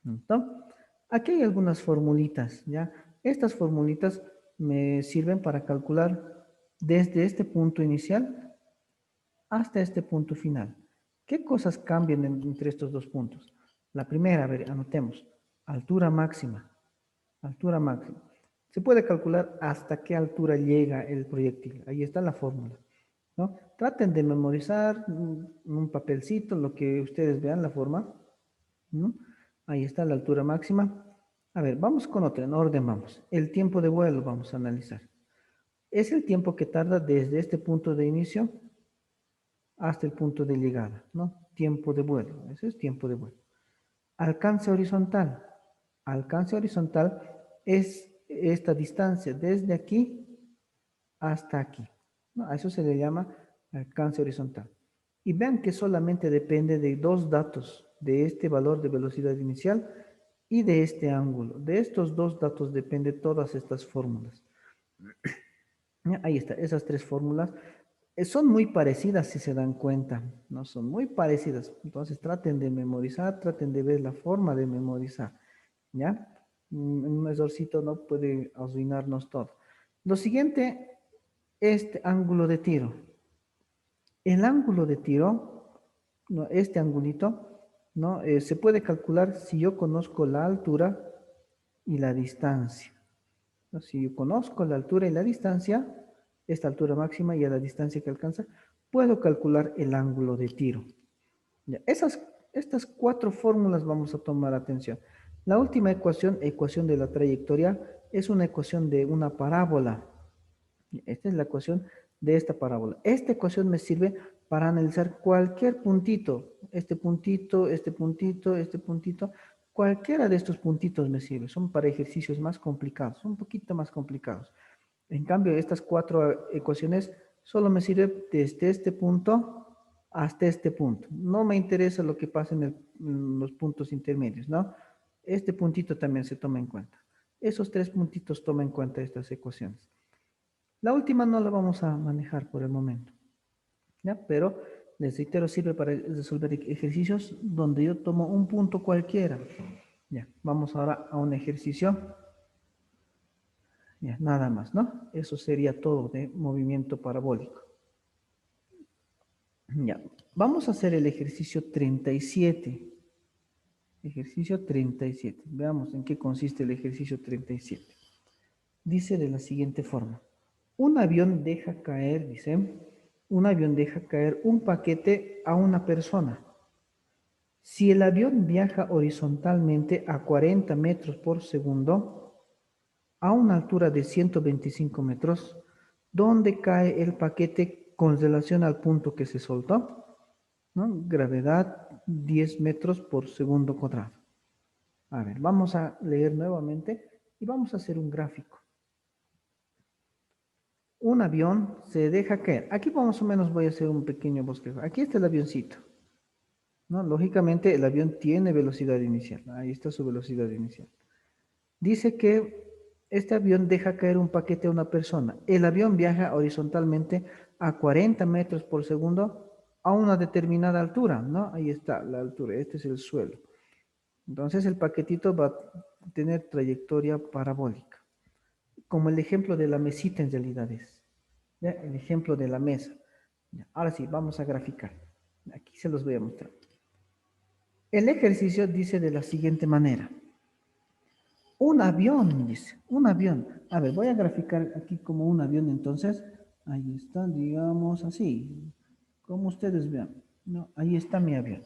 ¿No? Aquí hay algunas formulitas, ¿ya? Estas formulitas me sirven para calcular desde este punto inicial hasta este punto final. ¿Qué cosas cambian entre estos dos puntos? La primera, a ver, anotemos, altura máxima, altura máxima. Se puede calcular hasta qué altura llega el proyectil. Ahí está la fórmula, ¿no? Traten de memorizar un papelcito, lo que ustedes vean, la forma, ¿no? Ahí está la altura máxima. A ver, vamos con otra, en orden vamos. El tiempo de vuelo vamos a analizar. Es el tiempo que tarda desde este punto de inicio hasta el punto de llegada, ¿no? Tiempo de vuelo, ese es tiempo de vuelo. Alcance horizontal. Alcance horizontal es esta distancia desde aquí hasta aquí, ¿no? A eso se le llama alcance horizontal. Y vean que solamente depende de dos datos, de este valor de velocidad inicial y de este ángulo. De estos dos datos depende todas estas fórmulas. Ahí está, esas tres fórmulas son muy parecidas si se dan cuenta, ¿no? Son muy parecidas. Entonces traten de memorizar, traten de ver la forma de memorizar, ¿ya? Un errorcito no puede arruinarnos todo. Lo siguiente, este ángulo de tiro. El ángulo de tiro, ¿no? Este angulito, ¿no? Se puede calcular si yo conozco la altura y la distancia. ¿No? Si yo conozco la altura y la distancia, esta altura máxima y a la distancia que alcanza, puedo calcular el ángulo de tiro. Ya, estas cuatro fórmulas vamos a tomar atención. La última ecuación, ecuación de la trayectoria, es una ecuación de una parábola. Esta es la ecuación de esta parábola. Esta ecuación me sirve para analizar cualquier puntito, este puntito, este puntito, este puntito, cualquiera de estos puntitos me sirve. Son para ejercicios más complicados, un poquito más complicados. En cambio, estas cuatro ecuaciones solo me sirven desde este punto hasta este punto. No me interesa lo que pasa en los puntos intermedios, ¿no? Este puntito también se toma en cuenta. Esos tres puntitos toman en cuenta estas ecuaciones. La última no la vamos a manejar por el momento, ¿ya? Pero les reitero, sirve para resolver ejercicios donde yo tomo un punto cualquiera. Ya, vamos ahora a un ejercicio. Ya, nada más, ¿no? Eso sería todo de movimiento parabólico. Ya, vamos a hacer el ejercicio 37. Ejercicio 37. Veamos en qué consiste el ejercicio 37. Dice de la siguiente forma. Un avión deja caer, dice, un avión deja caer un paquete a una persona. Si el avión viaja horizontalmente a 40 metros por segundo, a una altura de 125 metros, ¿dónde cae el paquete con relación al punto que se soltó? ¿No? Gravedad 10 metros por segundo cuadrado. A ver, vamos a leer nuevamente y vamos a hacer un gráfico. Un avión se deja caer. Aquí más o menos voy a hacer un pequeño bosquejo. Aquí está el avioncito, ¿no? Lógicamente el avión tiene velocidad inicial. Ahí está su velocidad inicial. Dice que este avión deja caer un paquete a una persona. El avión viaja horizontalmente a 40 metros por segundo a una determinada altura, ¿no? Ahí está la altura. Este es el suelo. Entonces el paquetito va a tener trayectoria parabólica. Como el ejemplo de la mesita en realidad es. ¿Ya? El ejemplo de la mesa. ¿Ya? Ahora sí, vamos a graficar. Aquí se los voy a mostrar. El ejercicio dice de la siguiente manera. Un avión, dice, un avión. A ver, voy a graficar aquí como un avión entonces. Ahí está, digamos así. Como ustedes vean. No, ahí está mi avión.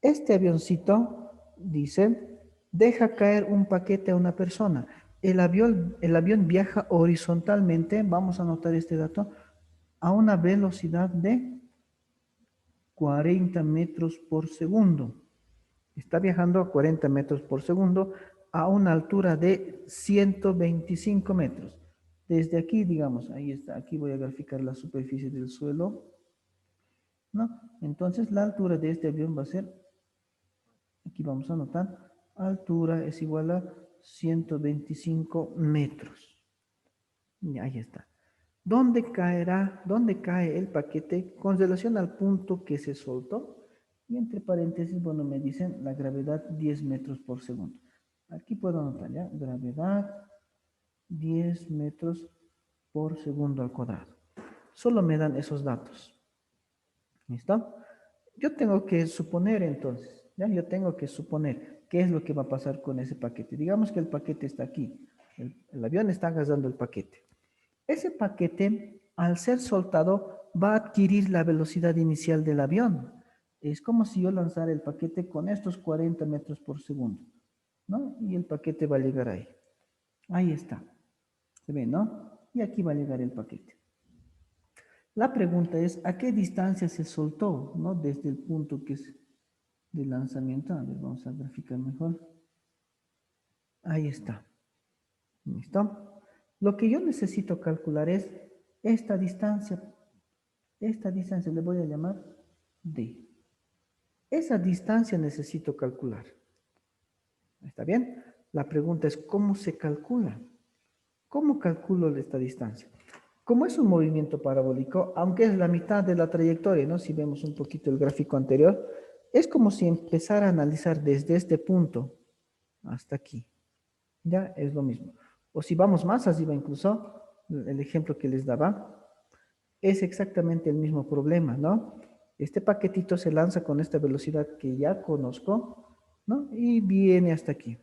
Este avioncito, dice, deja caer un paquete a una persona. El avión viaja horizontalmente, vamos a anotar este dato, a una velocidad de 40 metros por segundo. Está viajando a 40 metros por segundo a una altura de 125 metros. Desde aquí, digamos, ahí está, aquí voy a graficar la superficie del suelo, ¿no? Entonces la altura de este avión va a ser, aquí vamos a anotar, altura es igual a 125 metros. Y ahí está. ¿Dónde cae el paquete con relación al punto que se soltó? Y entre paréntesis, bueno, me dicen la gravedad 10 metros por segundo. Aquí puedo anotar ya, gravedad 10 metros por segundo al cuadrado. Solo me dan esos datos. ¿Listo? Yo tengo que suponer entonces, ¿ya? Yo tengo que suponer qué es lo que va a pasar con ese paquete. Digamos que el paquete está aquí. El avión está agarrando el paquete. Ese paquete, al ser soltado, va a adquirir la velocidad inicial del avión. Es como si yo lanzara el paquete con estos 40 metros por segundo, ¿no? Y el paquete va a llegar ahí. Ahí está. ¿Se ve, no? Y aquí va a llegar el paquete. La pregunta es, ¿a qué distancia se soltó, ¿no? Desde el punto que es de lanzamiento. A ver, vamos a graficar mejor. Ahí está. ¿Listo? Lo que yo necesito calcular es esta distancia. Esta distancia le voy a llamar D. Esa distancia necesito calcular. ¿Está bien? La pregunta es, ¿cómo se calcula? ¿Cómo calculo esta distancia? Como es un movimiento parabólico, aunque es la mitad de la trayectoria, ¿no? Si vemos un poquito el gráfico anterior, es como si empezara a analizar desde este punto hasta aquí. Ya es lo mismo. O si vamos más arriba incluso, el ejemplo que les daba, es exactamente el mismo problema, ¿no? Este paquetito se lanza con esta velocidad que ya conozco, ¿no? Y viene hasta aquí,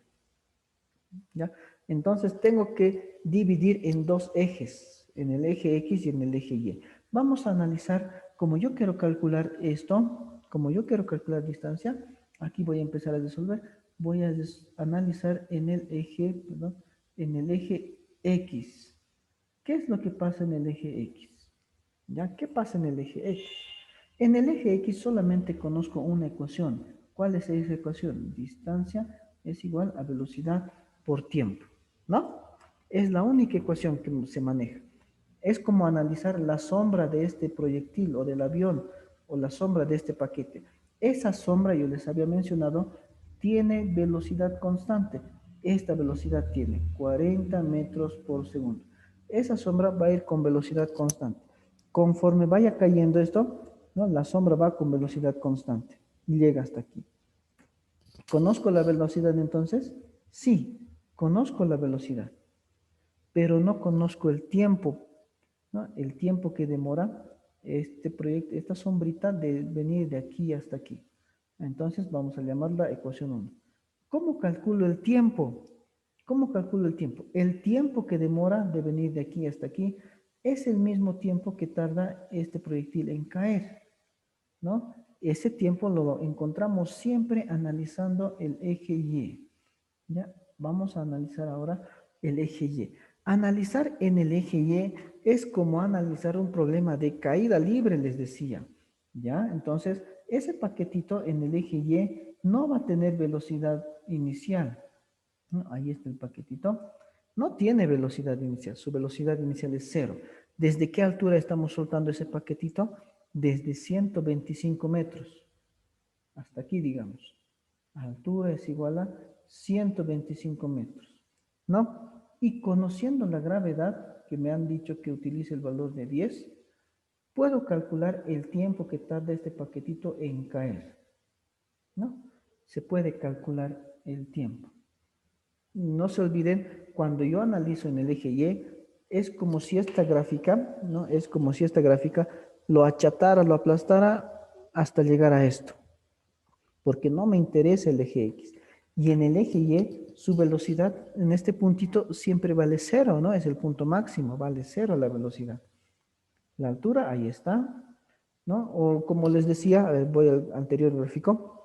¿ya? Entonces tengo que dividir en dos ejes, en el eje X y en el eje Y. Vamos a analizar, como yo quiero calcular esto, como yo quiero calcular distancia, aquí voy a empezar a resolver, voy a analizar en el eje, perdón, en el eje X. ¿Qué es lo que pasa en el eje X? ¿Ya? ¿Qué pasa en el eje X? En el eje X solamente conozco una ecuación. ¿Cuál es esa ecuación? Distancia es igual a velocidad por tiempo, ¿no? Es la única ecuación que se maneja. Es como analizar la sombra de este proyectil o del avión o la sombra de este paquete. Esa sombra, yo les había mencionado, tiene velocidad constante. Esta velocidad tiene 40 metros por segundo. Esa sombra va a ir con velocidad constante. Conforme vaya cayendo esto, ¿no? La sombra va con velocidad constante y llega hasta aquí. ¿Conozco la velocidad entonces? Sí, conozco la velocidad, pero no conozco el tiempo, ¿no? El tiempo que demora este proyecto, esta sombrita de venir de aquí hasta aquí. Entonces vamos a llamarla ecuación 1. ¿Cómo calculo el tiempo? ¿Cómo calculo el tiempo? El tiempo que demora de venir de aquí hasta aquí es el mismo tiempo que tarda este proyectil en caer, ¿no? Ese tiempo lo encontramos siempre analizando el eje Y. ¿Ya? Vamos a analizar ahora el eje Y. Analizar en el eje Y es como analizar un problema de caída libre, les decía. ¿Ya? Entonces, ese paquetito en el eje Y no va a tener velocidad inicial, ¿no? Ahí está el paquetito. No tiene velocidad inicial, su velocidad inicial es cero. ¿Desde qué altura estamos soltando ese paquetito? Desde 125 metros. Hasta aquí, digamos. Altura es igual a 125 metros, ¿no? Y conociendo la gravedad, que me han dicho que utilice el valor de 10, puedo calcular el tiempo que tarda este paquetito en caer, ¿no? Se puede calcular el tiempo. No se olviden, cuando yo analizo en el eje Y, es como si esta gráfica, ¿no? Es como si esta gráfica lo achatara, lo aplastara hasta llegar a esto, porque no me interesa el eje X. Y en el eje Y, su velocidad en este puntito siempre vale cero, ¿no? Es el punto máximo, vale cero la velocidad. La altura, ahí está, ¿no? O como les decía, voy al anterior gráfico.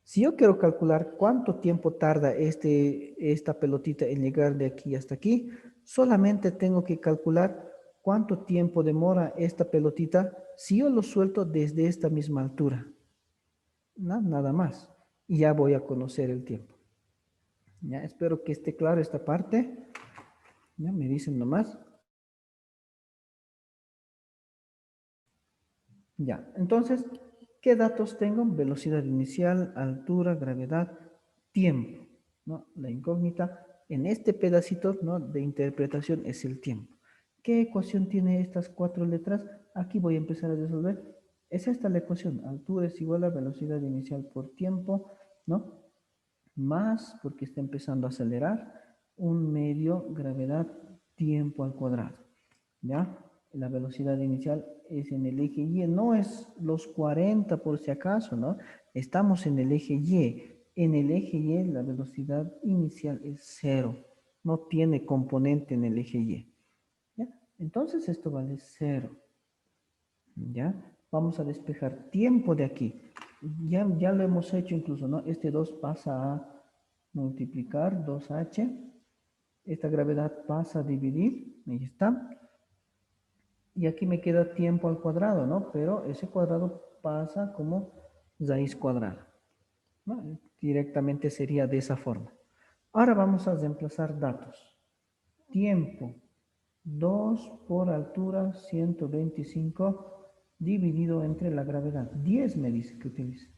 Si yo quiero calcular cuánto tiempo tarda esta pelotita en llegar de aquí hasta aquí, solamente tengo que calcular cuánto tiempo demora esta pelotita si yo lo suelto desde esta misma altura. Nada más. Y ya voy a conocer el tiempo. Ya, espero que esté claro esta parte. Ya me dicen nomás. Ya, entonces, ¿qué datos tengo? Velocidad inicial, altura, gravedad, tiempo. ¿no? La incógnita en este pedacito, ¿no?, de interpretación es el tiempo. ¿Qué ecuación tiene estas cuatro letras? Aquí voy a empezar a resolver. Es esta la ecuación. Altura es igual a velocidad inicial por tiempo, ¿no? Más, porque está empezando a acelerar, un medio gravedad tiempo al cuadrado. ¿Ya? La velocidad inicial es en el eje Y, no es los 40 por si acaso, ¿no? Estamos en el eje Y. En el eje Y la velocidad inicial es cero, no tiene componente en el eje Y. ¿Ya? Entonces esto vale cero. ¿Ya? Vamos a despejar tiempo de aquí. Ya lo hemos hecho incluso, ¿no? Este 2 pasa a multiplicar, 2h. Esta gravedad pasa a dividir, ahí está. Y aquí me queda tiempo al cuadrado, ¿no? Pero ese cuadrado pasa como raíz cuadrada, ¿no? Directamente sería de esa forma. Ahora vamos a reemplazar datos. Tiempo, 2 por altura, 125, dividido entre la gravedad. 10 me dice que utilice,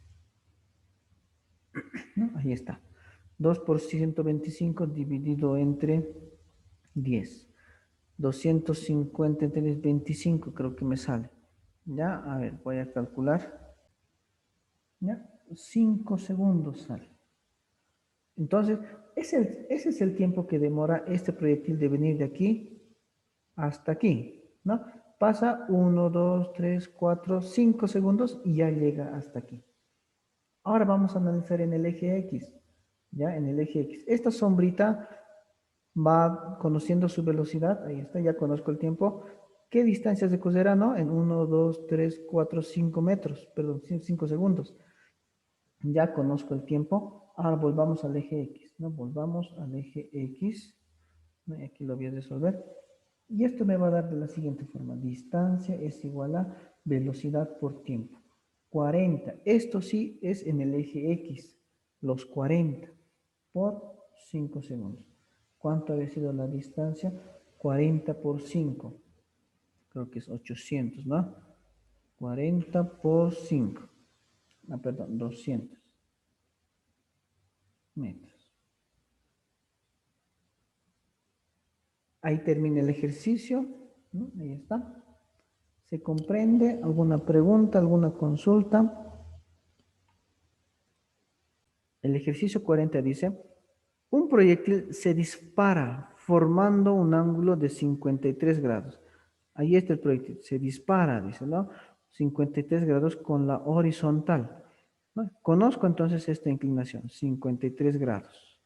¿no? Ahí está. 2 por 125 dividido entre 10. 250 entre 25 creo que me sale. Ya, a ver, voy a calcular. Ya, 5 segundos sale. Entonces, ese es el tiempo que demora este proyectil de venir de aquí hasta aquí, ¿no? Pasa 1, 2, 3, 4, 5 segundos y ya llega hasta aquí. Ahora vamos a analizar en el eje X, ¿ya? En el eje X. Esta sombrita va conociendo su velocidad, ahí está, ya conozco el tiempo. ¿Qué distancia se coserá, no? En 1, 2, 3, 4, 5 metros, perdón, 5 segundos. Ya conozco el tiempo. Ahora volvamos al eje X, ¿no? Volvamos al eje X. ¿No? Aquí lo voy a resolver. Y esto me va a dar de la siguiente forma. Distancia es igual a velocidad por tiempo. 40. Esto sí es en el eje X. Los 40 por 5 segundos. ¿Cuánto había sido la distancia? 40 por 5. Creo que es 800, ¿no? 40 por 5. Ah, perdón, 200 metros. Ahí termina el ejercicio, ¿no? Ahí está. ¿Se comprende? ¿Alguna pregunta, alguna consulta? El ejercicio 40 dice, un proyectil se dispara formando un ángulo de 53 grados. Ahí está el proyectil, se dispara, dice, ¿no? 53 grados con la horizontal, ¿no? Conozco entonces esta inclinación, 53 grados.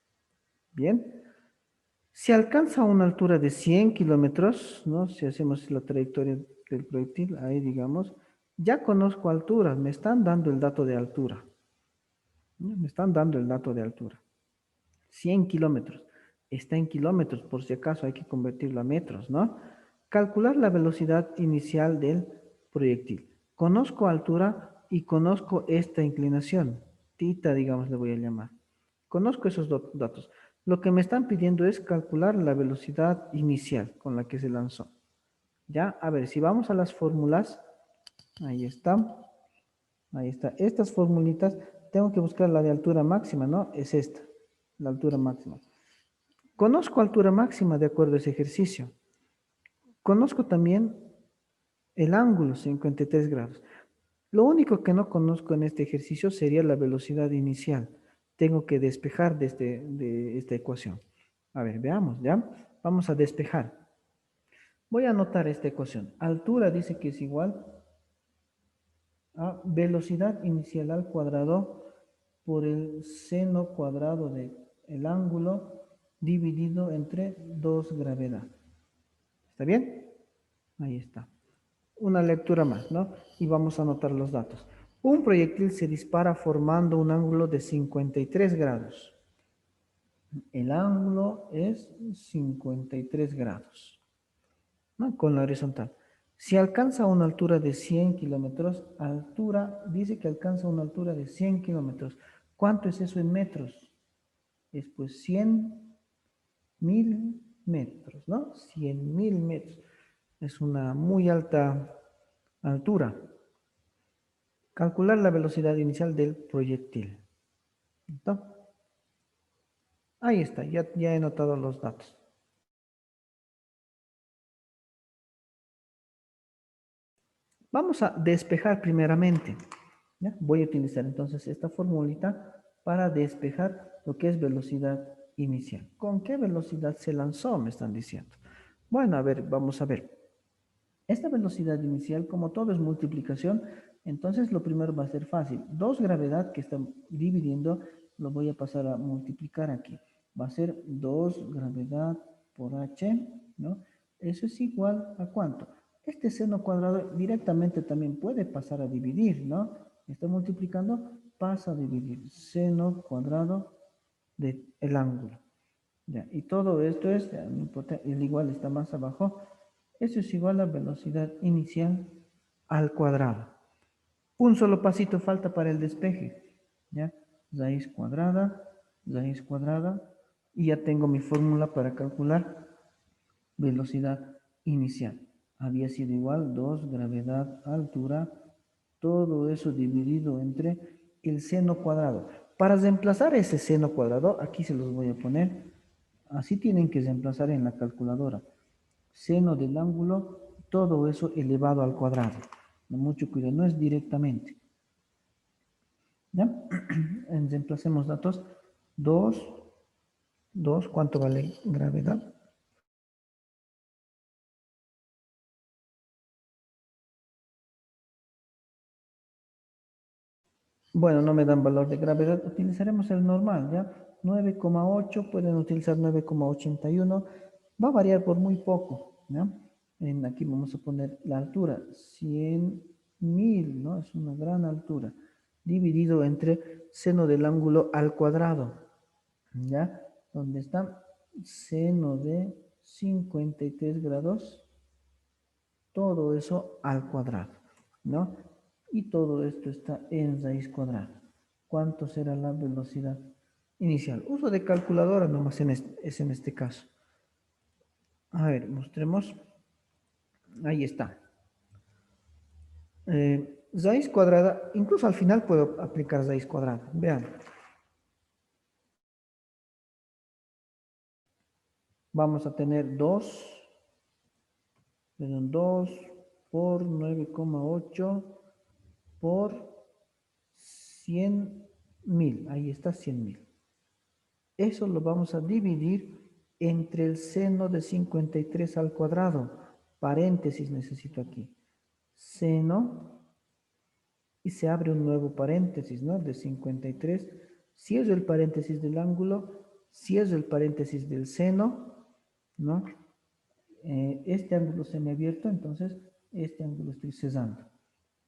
Bien. Si alcanza una altura de 100 kilómetros, ¿no? Si hacemos la trayectoria del proyectil, ahí digamos, ya conozco altura, me están dando el dato de altura. ¿No? Me están dando el dato de altura. 100 kilómetros. Está en kilómetros, por si acaso hay que convertirlo a metros, ¿no? Calcular la velocidad inicial del proyectil. Conozco altura y conozco esta inclinación. Tita, digamos, le voy a llamar. Conozco esos datos. Lo que me están pidiendo es calcular la velocidad inicial con la que se lanzó. Ya, a ver, si vamos a las fórmulas, ahí está. Ahí está. Estas formulitas, tengo que buscar la de altura máxima, ¿no? Es esta, la altura máxima. Conozco altura máxima de acuerdo a ese ejercicio. Conozco también el ángulo, 53 grados. Lo único que no conozco en este ejercicio sería la velocidad inicial. Tengo que despejar de esta ecuación. A ver, veamos, ¿ya? Vamos a despejar. Voy a anotar esta ecuación. Altura dice que es igual a velocidad inicial al cuadrado por el seno cuadrado del ángulo dividido entre 2 gravedad. ¿Está bien? Ahí está. Una lectura más, ¿no? Y vamos a anotar los datos. Un proyectil se dispara formando un ángulo de 53 grados. El ángulo es 53 grados, ¿no? Con la horizontal. Si alcanza una altura de 100 kilómetros, dice que alcanza una altura de 100 kilómetros. ¿Cuánto es eso en metros? Es pues 100.000 metros, ¿no? 100.000 metros. Es una muy alta altura. Calcular la velocidad inicial del proyectil. ¿Listo? Ahí está, ya he notado los datos. Vamos a despejar primeramente. ¿Ya? Voy a utilizar entonces esta formulita para despejar lo que es velocidad inicial. ¿Con qué velocidad se lanzó? Me están diciendo. Bueno, a ver, vamos a ver. Esta velocidad inicial, como todo es multiplicación, entonces lo primero va a ser fácil. 2 gravedad que están dividiendo, lo voy a pasar a multiplicar aquí. Va a ser 2 gravedad por h, ¿no? Eso es igual a ¿cuánto? Este seno cuadrado directamente también puede pasar a dividir, ¿no? Está multiplicando, pasa a dividir. Seno cuadrado del ángulo. Ya, y todo esto es, ya, no importa, el igual está más abajo. Eso es igual a velocidad inicial al cuadrado. Un solo pasito falta para el despeje. ¿Ya? Raíz cuadrada, y ya tengo mi fórmula para calcular velocidad inicial. Había sido igual 2 gravedad, altura, todo eso dividido entre el seno cuadrado. Para reemplazar ese seno cuadrado, aquí se los voy a poner. Así tienen que reemplazar en la calculadora. Seno del ángulo, todo eso elevado al cuadrado. Mucho cuidado, no es directamente. ¿Ya? Reemplacemos datos. 2, 2, ¿cuánto vale gravedad? Bueno, no me dan valor de gravedad, utilizaremos el normal, ¿ya? 9,8, pueden utilizar 9,81, va a variar por muy poco, ¿ya? Aquí vamos a poner la altura, 100.000, ¿no? Es una gran altura, dividido entre seno del ángulo al cuadrado, ¿ya? ¿Dónde está? Seno de 53 grados, todo eso al cuadrado, ¿no? Y todo esto está en raíz cuadrada. ¿Cuánto será la velocidad inicial? Uso de calculadora nomás es en este caso. A ver, mostremos. Ahí está. Raíz cuadrada, incluso al final puedo aplicar raíz cuadrada. Vean. Vamos a tener 2 por 9,8 por 100.000. Ahí está 100.000. Eso lo vamos a dividir entre el seno de 53 al cuadrado. Paréntesis necesito aquí. Seno, y se abre un nuevo paréntesis, ¿no? De 53. Cierro el paréntesis del ángulo, cierro el paréntesis del seno, ¿no? Este ángulo semiabierto, entonces este ángulo estoy cesando,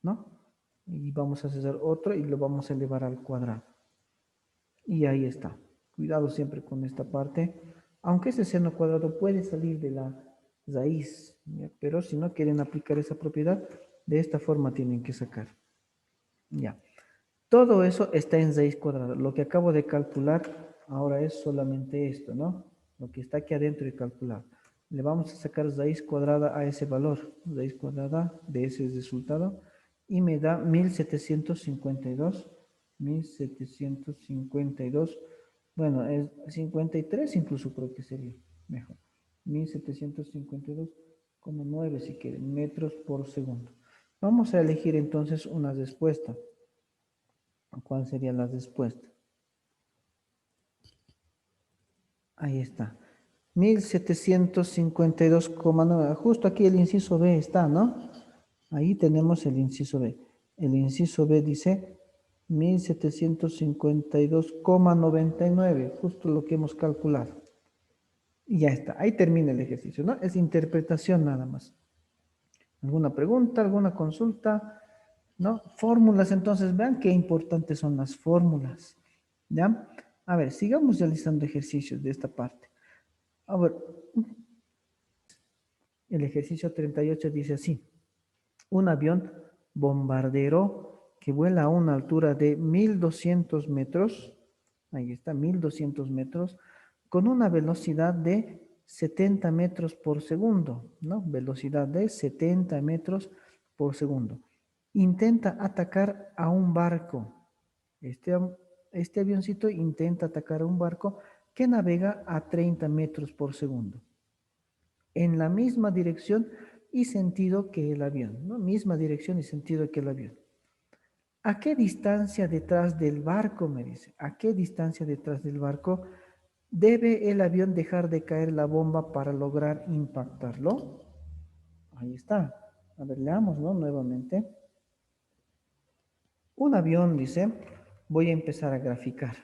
¿no? Y vamos a cesar otro y lo vamos a elevar al cuadrado. Y ahí está. Cuidado siempre con esta parte. Aunque ese seno cuadrado puede salir de la raíz, ¿ya? Pero si no quieren aplicar esa propiedad, de esta forma tienen que sacar. Ya. Todo eso está en raíz cuadrada. Lo que acabo de calcular ahora es solamente esto, ¿no? Lo que está aquí adentro de calcular. Le vamos a sacar raíz cuadrada a ese valor, raíz cuadrada de ese resultado, y me da 1752. 1752. Bueno, es 53 incluso creo que sería mejor. 1752,9 si quieren, metros por segundo. Vamos a elegir entonces una respuesta. ¿Cuál sería la respuesta? Ahí está. 1752,9. Justo aquí el inciso B está, ¿no? Ahí tenemos el inciso B. El inciso B dice 1752,99. Justo lo que hemos calculado. Y ya está. Ahí termina el ejercicio, ¿no? Es interpretación nada más. ¿Alguna pregunta? ¿Alguna consulta? ¿No? Fórmulas, entonces, vean qué importantes son las fórmulas. ¿Ya? A ver, sigamos realizando ejercicios de esta parte. A ver, el ejercicio 38 dice así. Un avión bombardero que vuela a una altura de 1200 metros, ahí está, 1200 metros, con una velocidad de 70 metros por segundo, ¿no? Velocidad de 70 metros por segundo. Intenta atacar a un barco. Este avioncito intenta atacar a un barco que navega a 30 metros por segundo, en la misma dirección y sentido que el avión, ¿no? Misma dirección y sentido que el avión. ¿A qué distancia detrás del barco, me dice? ¿A qué distancia detrás del barco debe el avión dejar de caer la bomba para lograr impactarlo? Ahí está. A ver, leámoslo nuevamente. Un avión, dice, voy a empezar a graficar.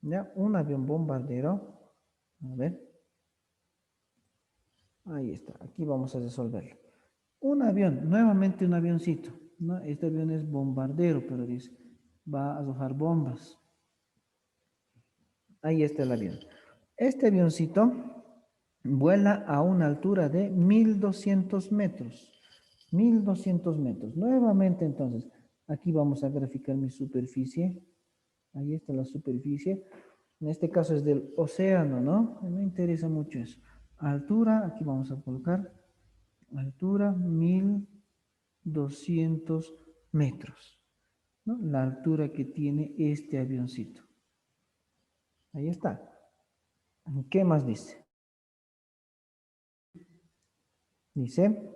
¿Ya? Un avión bombardero. A ver. Ahí está. Aquí vamos a resolverlo. Un avión, nuevamente un avioncito, ¿no? Este avión es bombardero, pero dice, va a arrojar bombas. Ahí está el avión. Este avioncito vuela a una altura de 1200 metros. 1200 metros. Nuevamente, entonces, aquí vamos a graficar mi superficie. Ahí está la superficie. En este caso es del océano, ¿no? Me interesa mucho eso. Altura, aquí vamos a colocar altura 1200 metros, ¿no? La altura que tiene este avioncito. Ahí está. ¿Qué más dice? Dice,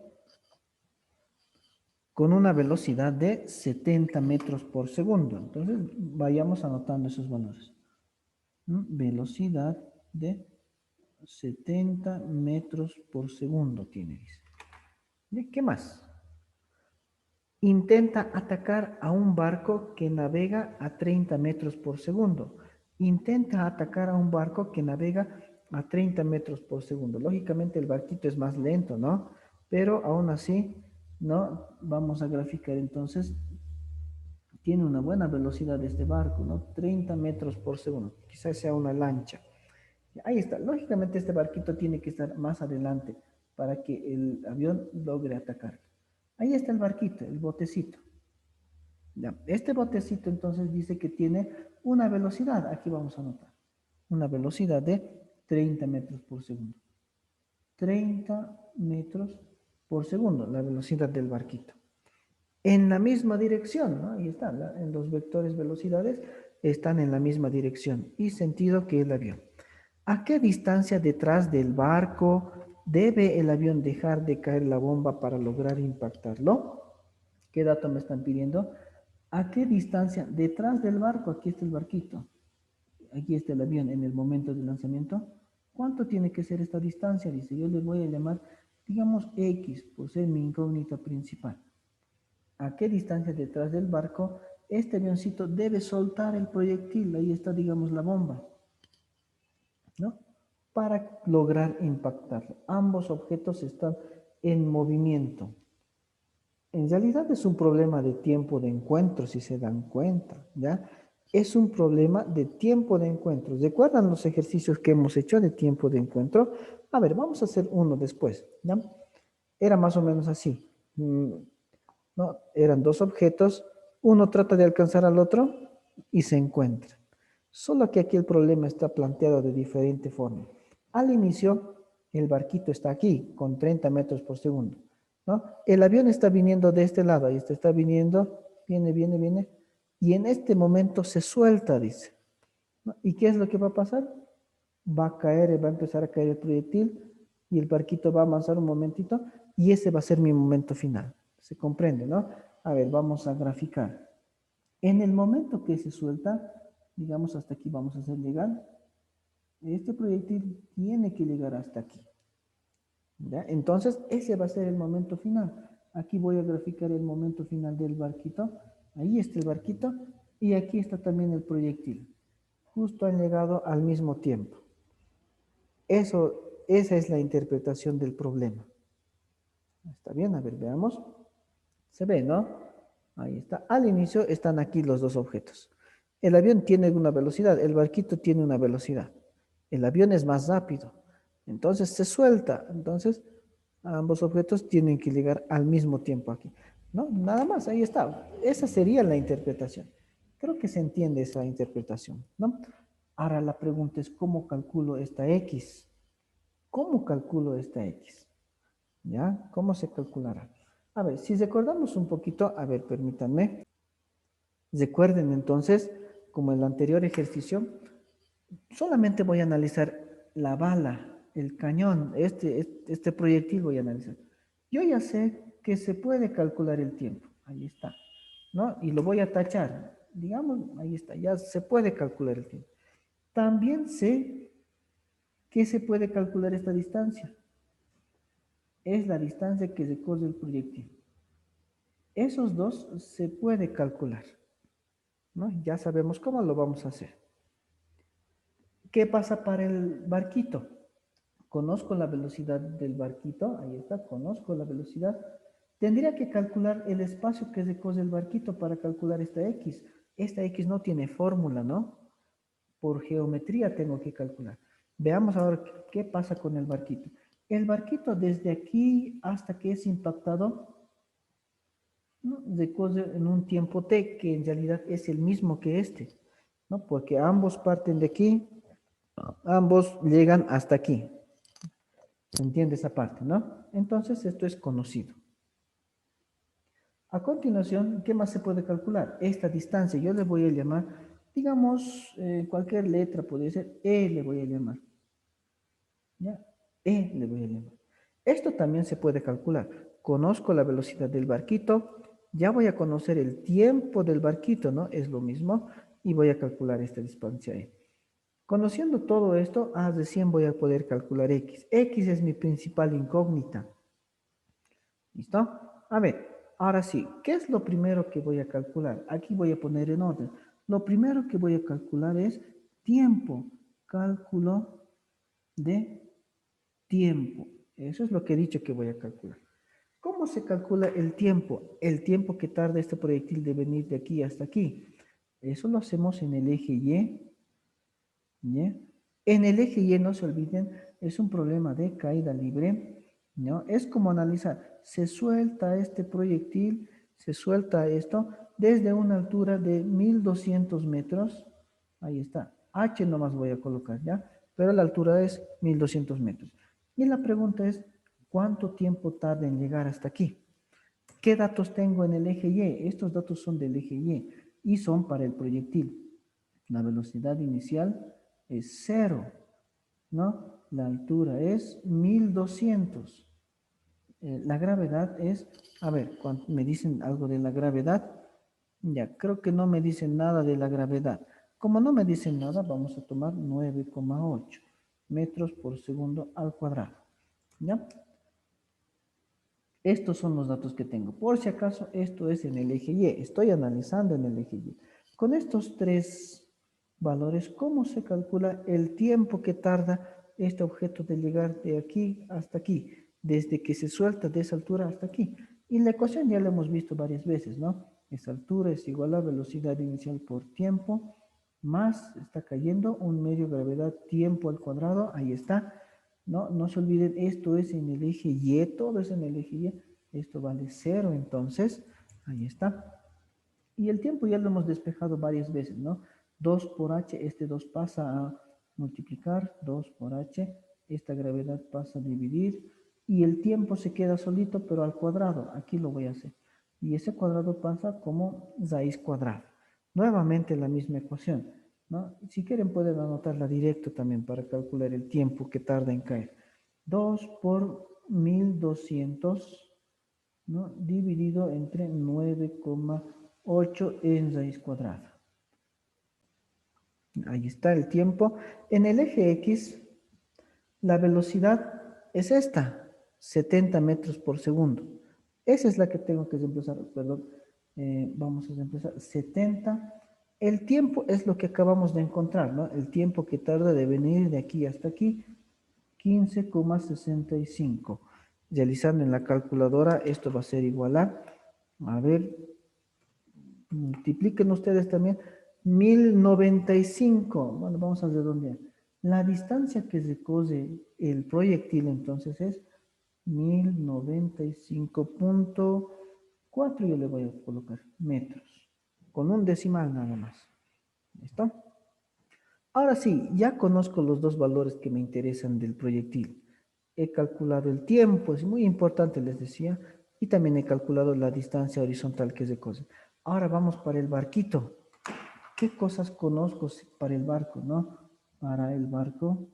con una velocidad de 70 metros por segundo. Entonces, vayamos anotando esos valores. Velocidad de 70 metros por segundo tiene, dice. ¿Y qué más? Intenta atacar a un barco que navega a 30 metros por segundo. Intenta atacar a un barco que navega a 30 metros por segundo. Lógicamente el barquito es más lento, ¿no? Pero aún así, ¿no? Vamos a graficar entonces. Tiene una buena velocidad este barco, ¿no? 30 metros por segundo. Quizás sea una lancha. Ahí está. Lógicamente este barquito tiene que estar más adelante para que el avión logre atacar. Ahí está el barquito, el botecito. Ya. Este botecito entonces dice que tiene una velocidad, aquí vamos a anotar, una velocidad de 30 metros por segundo. 30 metros por segundo, la velocidad del barquito. En la misma dirección, ¿no? Ahí está, en los vectores velocidades están en la misma dirección y sentido que el avión. ¿A qué distancia detrás del barco debe el avión dejar de caer la bomba para lograr impactarlo? ¿Qué dato me están pidiendo? ¿A qué distancia detrás del barco? Aquí está el barquito. Aquí está el avión en el momento del lanzamiento. ¿Cuánto tiene que ser esta distancia? Dice, yo le voy a llamar, digamos, X, por ser mi incógnita principal. ¿A qué distancia detrás del barco este avioncito debe soltar el proyectil? Ahí está, digamos, la bomba, ¿no? Para lograr impactarlo. Ambos objetos están en movimiento. En realidad es un problema de tiempo de encuentro, si se dan cuenta, ¿ya? Es un problema de tiempo de encuentro. ¿Recuerdan los ejercicios que hemos hecho de tiempo de encuentro? A ver, vamos a hacer uno después, ¿ya? Era más o menos así, ¿no? Eran dos objetos, uno trata de alcanzar al otro y se encuentra. Solo que aquí el problema está planteado de diferente forma. Al inicio, el barquito está aquí, con 30 metros por segundo, ¿no? El avión está viniendo de este lado, y este está viniendo, viene, y en este momento se suelta, dice, ¿no? ¿Y qué es lo que va a pasar? Va a caer, va a empezar a caer el proyectil, y el barquito va a avanzar un momentito, y ese va a ser mi momento final. ¿Se comprende, no? A ver, vamos a graficar. En el momento que se suelta, digamos hasta aquí vamos a hacer llegar, este proyectil tiene que llegar hasta aquí. ¿Ya? Entonces, ese va a ser el momento final. Aquí voy a graficar el momento final del barquito. Ahí está el barquito y aquí está también el proyectil. Justo han llegado al mismo tiempo. Esa es la interpretación del problema. ¿Está bien? A ver, veamos. Se ve, ¿no? Ahí está. Al inicio están aquí los dos objetos. El avión tiene una velocidad, el barquito tiene una velocidad. El avión es más rápido. Entonces se suelta. Entonces ambos objetos tienen que llegar al mismo tiempo aquí. ¿No? Nada más, ahí está. Esa sería la interpretación. Creo que se entiende esa interpretación, ¿no? Ahora la pregunta es, ¿cómo calculo esta X? ¿Cómo calculo esta X? ¿Ya? ¿Cómo se calculará? A ver, si recordamos un poquito, a ver, permítanme. Recuerden entonces, como el anterior ejercicio, Solamente voy a analizar la bala, el cañón, este proyectil voy a analizar. Yo ya sé que se puede calcular el tiempo, ahí está, ¿no? Y lo voy a tachar, digamos, ahí está, ya se puede calcular el tiempo. También sé que se puede calcular esta distancia, es la distancia que recorre el proyectil. Esos dos se puede calcular, ¿no? Ya sabemos cómo lo vamos a hacer. ¿Qué pasa para el barquito? Conozco la velocidad del barquito, ahí está, conozco la velocidad. Tendría que calcular el espacio que recorre el barquito para calcular esta X. Esta X no tiene fórmula, ¿no? Por geometría tengo que calcular. Veamos ahora qué pasa con el barquito. El barquito desde aquí hasta que es impactado, ¿no? Recorre en un tiempo t que en realidad es el mismo que este, ¿no? Porque ambos parten de aquí, ambos llegan hasta aquí. ¿Se entiende esa parte, no? Entonces esto es conocido. A continuación, ¿qué más se puede calcular? Esta distancia, yo le voy a llamar, digamos, cualquier letra, puede ser E, le voy a llamar. ¿Ya? E le voy a llamar. Esto también se puede calcular. Conozco la velocidad del barquito, ya voy a conocer el tiempo del barquito, ¿no? Es lo mismo, y voy a calcular esta distancia E. Conociendo todo esto, recién voy a poder calcular X. X es mi principal incógnita. ¿Listo? A ver, ahora sí, ¿qué es lo primero que voy a calcular? Aquí voy a poner en orden. Lo primero que voy a calcular es tiempo. Cálculo de tiempo. Eso es lo que he dicho que voy a calcular. ¿Cómo se calcula el tiempo? El tiempo que tarda este proyectil de venir de aquí hasta aquí. Eso lo hacemos en el eje Y. ¿Ya? En el eje Y, no se olviden, es un problema de caída libre, ¿no? Es como analizar, se suelta este proyectil, se suelta esto desde una altura de 1200 metros, ahí está, H nomás voy a colocar, ¿ya? Pero la altura es 1200 metros. Y la pregunta es, ¿cuánto tiempo tarda en llegar hasta aquí? ¿Qué datos tengo en el eje Y? Estos datos son del eje Y son para el proyectil. La velocidad inicial es cero, ¿no? La altura es 1200. La gravedad es, a ver, cuando me dicen algo de la gravedad, ya, creo que no me dicen nada de la gravedad. Como no me dicen nada, vamos a tomar 9,8 metros por segundo al cuadrado, ¿ya? Estos son los datos que tengo. Por si acaso, esto es en el eje Y. Estoy analizando en el eje Y. Con estos tres valores, ¿cómo se calcula el tiempo que tarda este objeto de llegar de aquí hasta aquí? Desde que se suelta de esa altura hasta aquí. Y la ecuación ya la hemos visto varias veces, ¿no? Esa altura es igual a velocidad inicial por tiempo, más está cayendo un medio gravedad tiempo al cuadrado. Ahí está. No, no se olviden, esto es en el eje Y, todo es en el eje Y. Esto vale cero, entonces, ahí está. Y el tiempo ya lo hemos despejado varias veces, ¿no? 2 por h, este 2 pasa a multiplicar, 2 por h, esta gravedad pasa a dividir, y el tiempo se queda solito, pero al cuadrado. Aquí lo voy a hacer. Y ese cuadrado pasa como raíz cuadrada. Nuevamente la misma ecuación, ¿no? Si quieren pueden anotarla directo también para calcular el tiempo que tarda en caer. 2 por 1200, ¿no? Dividido entre 9,8 en raíz cuadrada. Ahí está el tiempo. En el eje X, la velocidad es esta, 70 metros por segundo. Esa es la que tengo que reemplazar, perdón. Vamos a reemplazar 70. El tiempo es lo que acabamos de encontrar, ¿no? El tiempo que tarda de venir de aquí hasta aquí, 15,65. Realizando en la calculadora, esto va a ser igual a ver, multipliquen ustedes también, 1095. Bueno, vamos a redondear. La distancia que recorre el proyectil entonces es 1095,4, yo le voy a colocar metros, con un decimal nada más. ¿Listo? Ahora sí, ya conozco los dos valores que me interesan del proyectil. He calculado el tiempo, es muy importante, les decía, y también he calculado la distancia horizontal que recorre. Ahora vamos para el barquito. ¿Qué cosas conozco para el barco, no? para el barco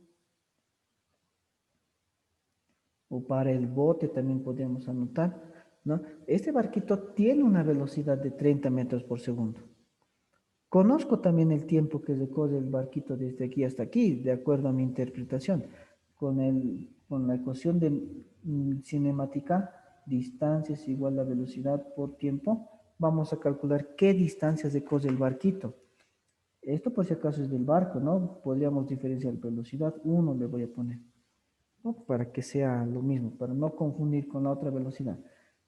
o para el bote también podríamos anotar, ¿no? Este barquito tiene una velocidad de 30 metros por segundo. Conozco también el tiempo que recorre el barquito desde aquí hasta aquí, de acuerdo a mi interpretación. Con la ecuación de cinemática, distancia es igual a velocidad por tiempo, vamos a calcular qué distancia recorre el barquito. Esto por si acaso es del barco, ¿no? Podríamos diferenciar velocidad, 1 le voy a poner, ¿no? Para que sea lo mismo, para no confundir con la otra velocidad.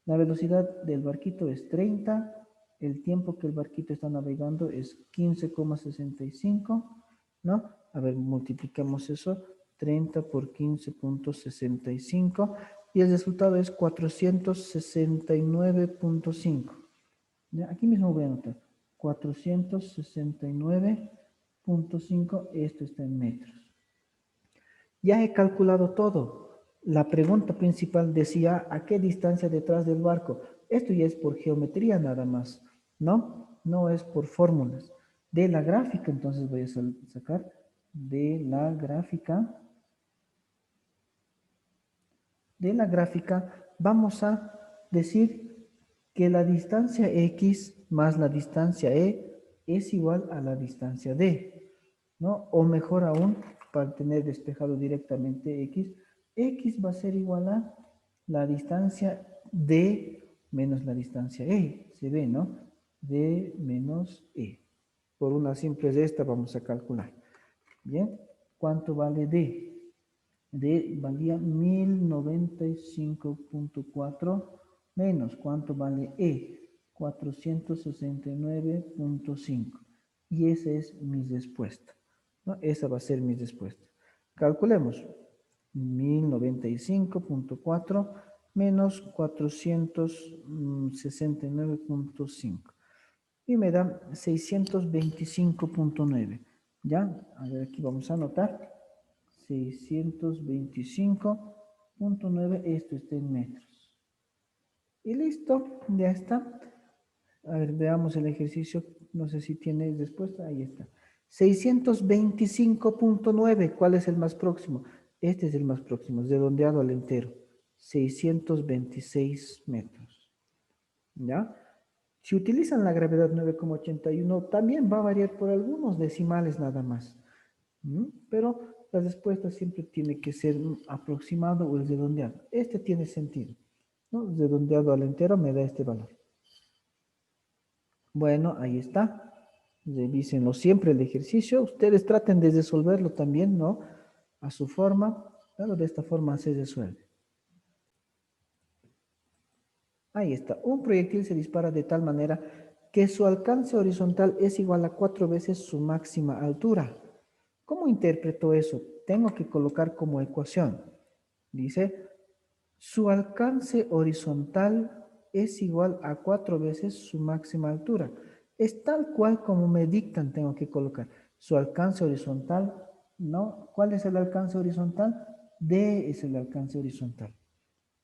La velocidad del barquito es 30, el tiempo que el barquito está navegando es 15,65, ¿no? A ver, multiplicamos eso, 30 por 15,65 y el resultado es 469,5. Aquí mismo voy a anotar, 469,5, esto está en metros. Ya he calculado todo. La pregunta principal decía, ¿a qué distancia detrás del barco? Esto ya es por geometría nada más, ¿no? No es por fórmulas. De la gráfica, entonces voy a sacar de la gráfica, vamos a decir que la distancia X más la distancia E es igual a la distancia D, ¿no? O mejor aún, para tener despejado directamente X va a ser igual a la distancia D menos la distancia E, se ve, ¿no? D menos E. Por una simple resta vamos a calcular. Bien, ¿cuánto vale D? Valía 1095,4 menos, ¿cuánto vale E? 469,5. Y esa es mi respuesta, ¿no? Esa va a ser mi respuesta. Calculemos. 1095,4 menos 469,5. Y me da 625,9. ¿Ya? A ver, aquí vamos a anotar. 625,9, esto está en metros. Y listo, ya está. A ver, veamos el ejercicio, no sé si tiene respuesta, ahí está. 625,9, ¿cuál es el más próximo? Este es el más próximo, es redondeado al entero. 626 metros. ¿Ya? Si utilizan la gravedad 9,81, también va a variar por algunos decimales nada más. Pero la respuesta siempre tiene que ser aproximado o el redondeado. Este tiene sentido, ¿no? Redondeado al entero me da este valor. Bueno, ahí está. Revísenlo siempre el ejercicio. Ustedes traten de resolverlo también, ¿no? A su forma, pero de esta forma se resuelve. Ahí está. Un proyectil se dispara de tal manera que su alcance horizontal es igual a 4 veces su máxima altura. ¿Cómo interpreto eso? Tengo que colocar como ecuación. Dice, su alcance horizontal es igual a 4 veces su máxima altura. Es tal cual como me dictan, tengo que colocar. Su alcance horizontal, ¿no? ¿Cuál es el alcance horizontal? D es el alcance horizontal,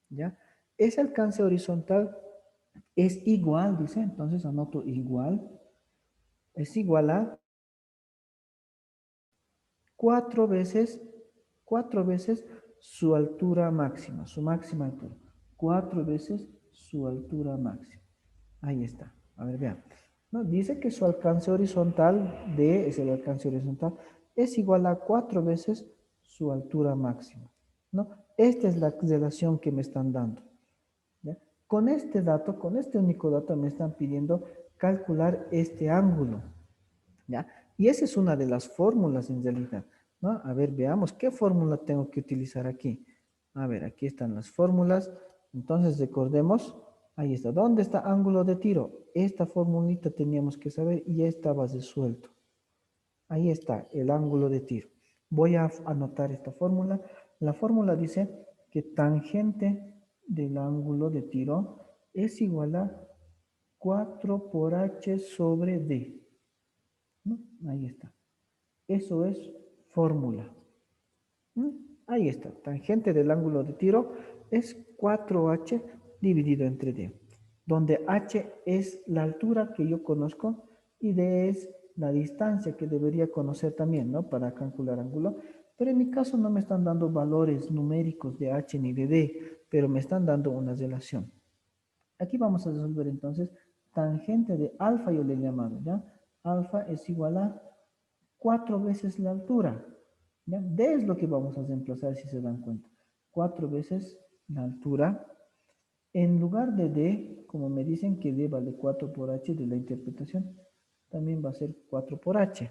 ¿ya? Ese alcance horizontal es igual, dice, entonces anoto igual, es igual a 4 veces, 4 veces su altura máxima, su máxima altura. 4 veces su altura máxima. Ahí está. A ver, vean. ¿No? Dice que su alcance horizontal, D es el alcance horizontal, es igual a 4 veces su altura máxima, ¿no? Esta es la relación que me están dando, ¿ya? Con este dato, con este único dato, me están pidiendo calcular este ángulo, ¿ya? Y esa es una de las fórmulas en realidad, ¿no? A ver, veamos qué fórmula tengo que utilizar aquí. A ver, aquí están las fórmulas. Entonces, recordemos, ahí está. ¿Dónde está ángulo de tiro? Esta formulita teníamos que saber y ya estaba resuelto. Ahí está el ángulo de tiro. Voy a anotar esta fórmula. La fórmula dice que tangente del ángulo de tiro es igual a 4 por h sobre d, ¿no? Ahí está. Eso es fórmula. Ahí está. Tangente del ángulo de tiro es 4h dividido entre d, donde h es la altura que yo conozco y d es la distancia que debería conocer también, ¿no? Para calcular ángulo. Pero en mi caso no me están dando valores numéricos de h ni de d, pero me están dando una relación. Aquí vamos a resolver entonces tangente de alfa, yo le he llamado, ¿ya? Alfa es igual a 4 veces la altura, ¿ya? D es lo que vamos a reemplazar si se dan cuenta. 4 veces la altura. En lugar de D, como me dicen que D vale 4 por H de la interpretación, también va a ser 4 por H,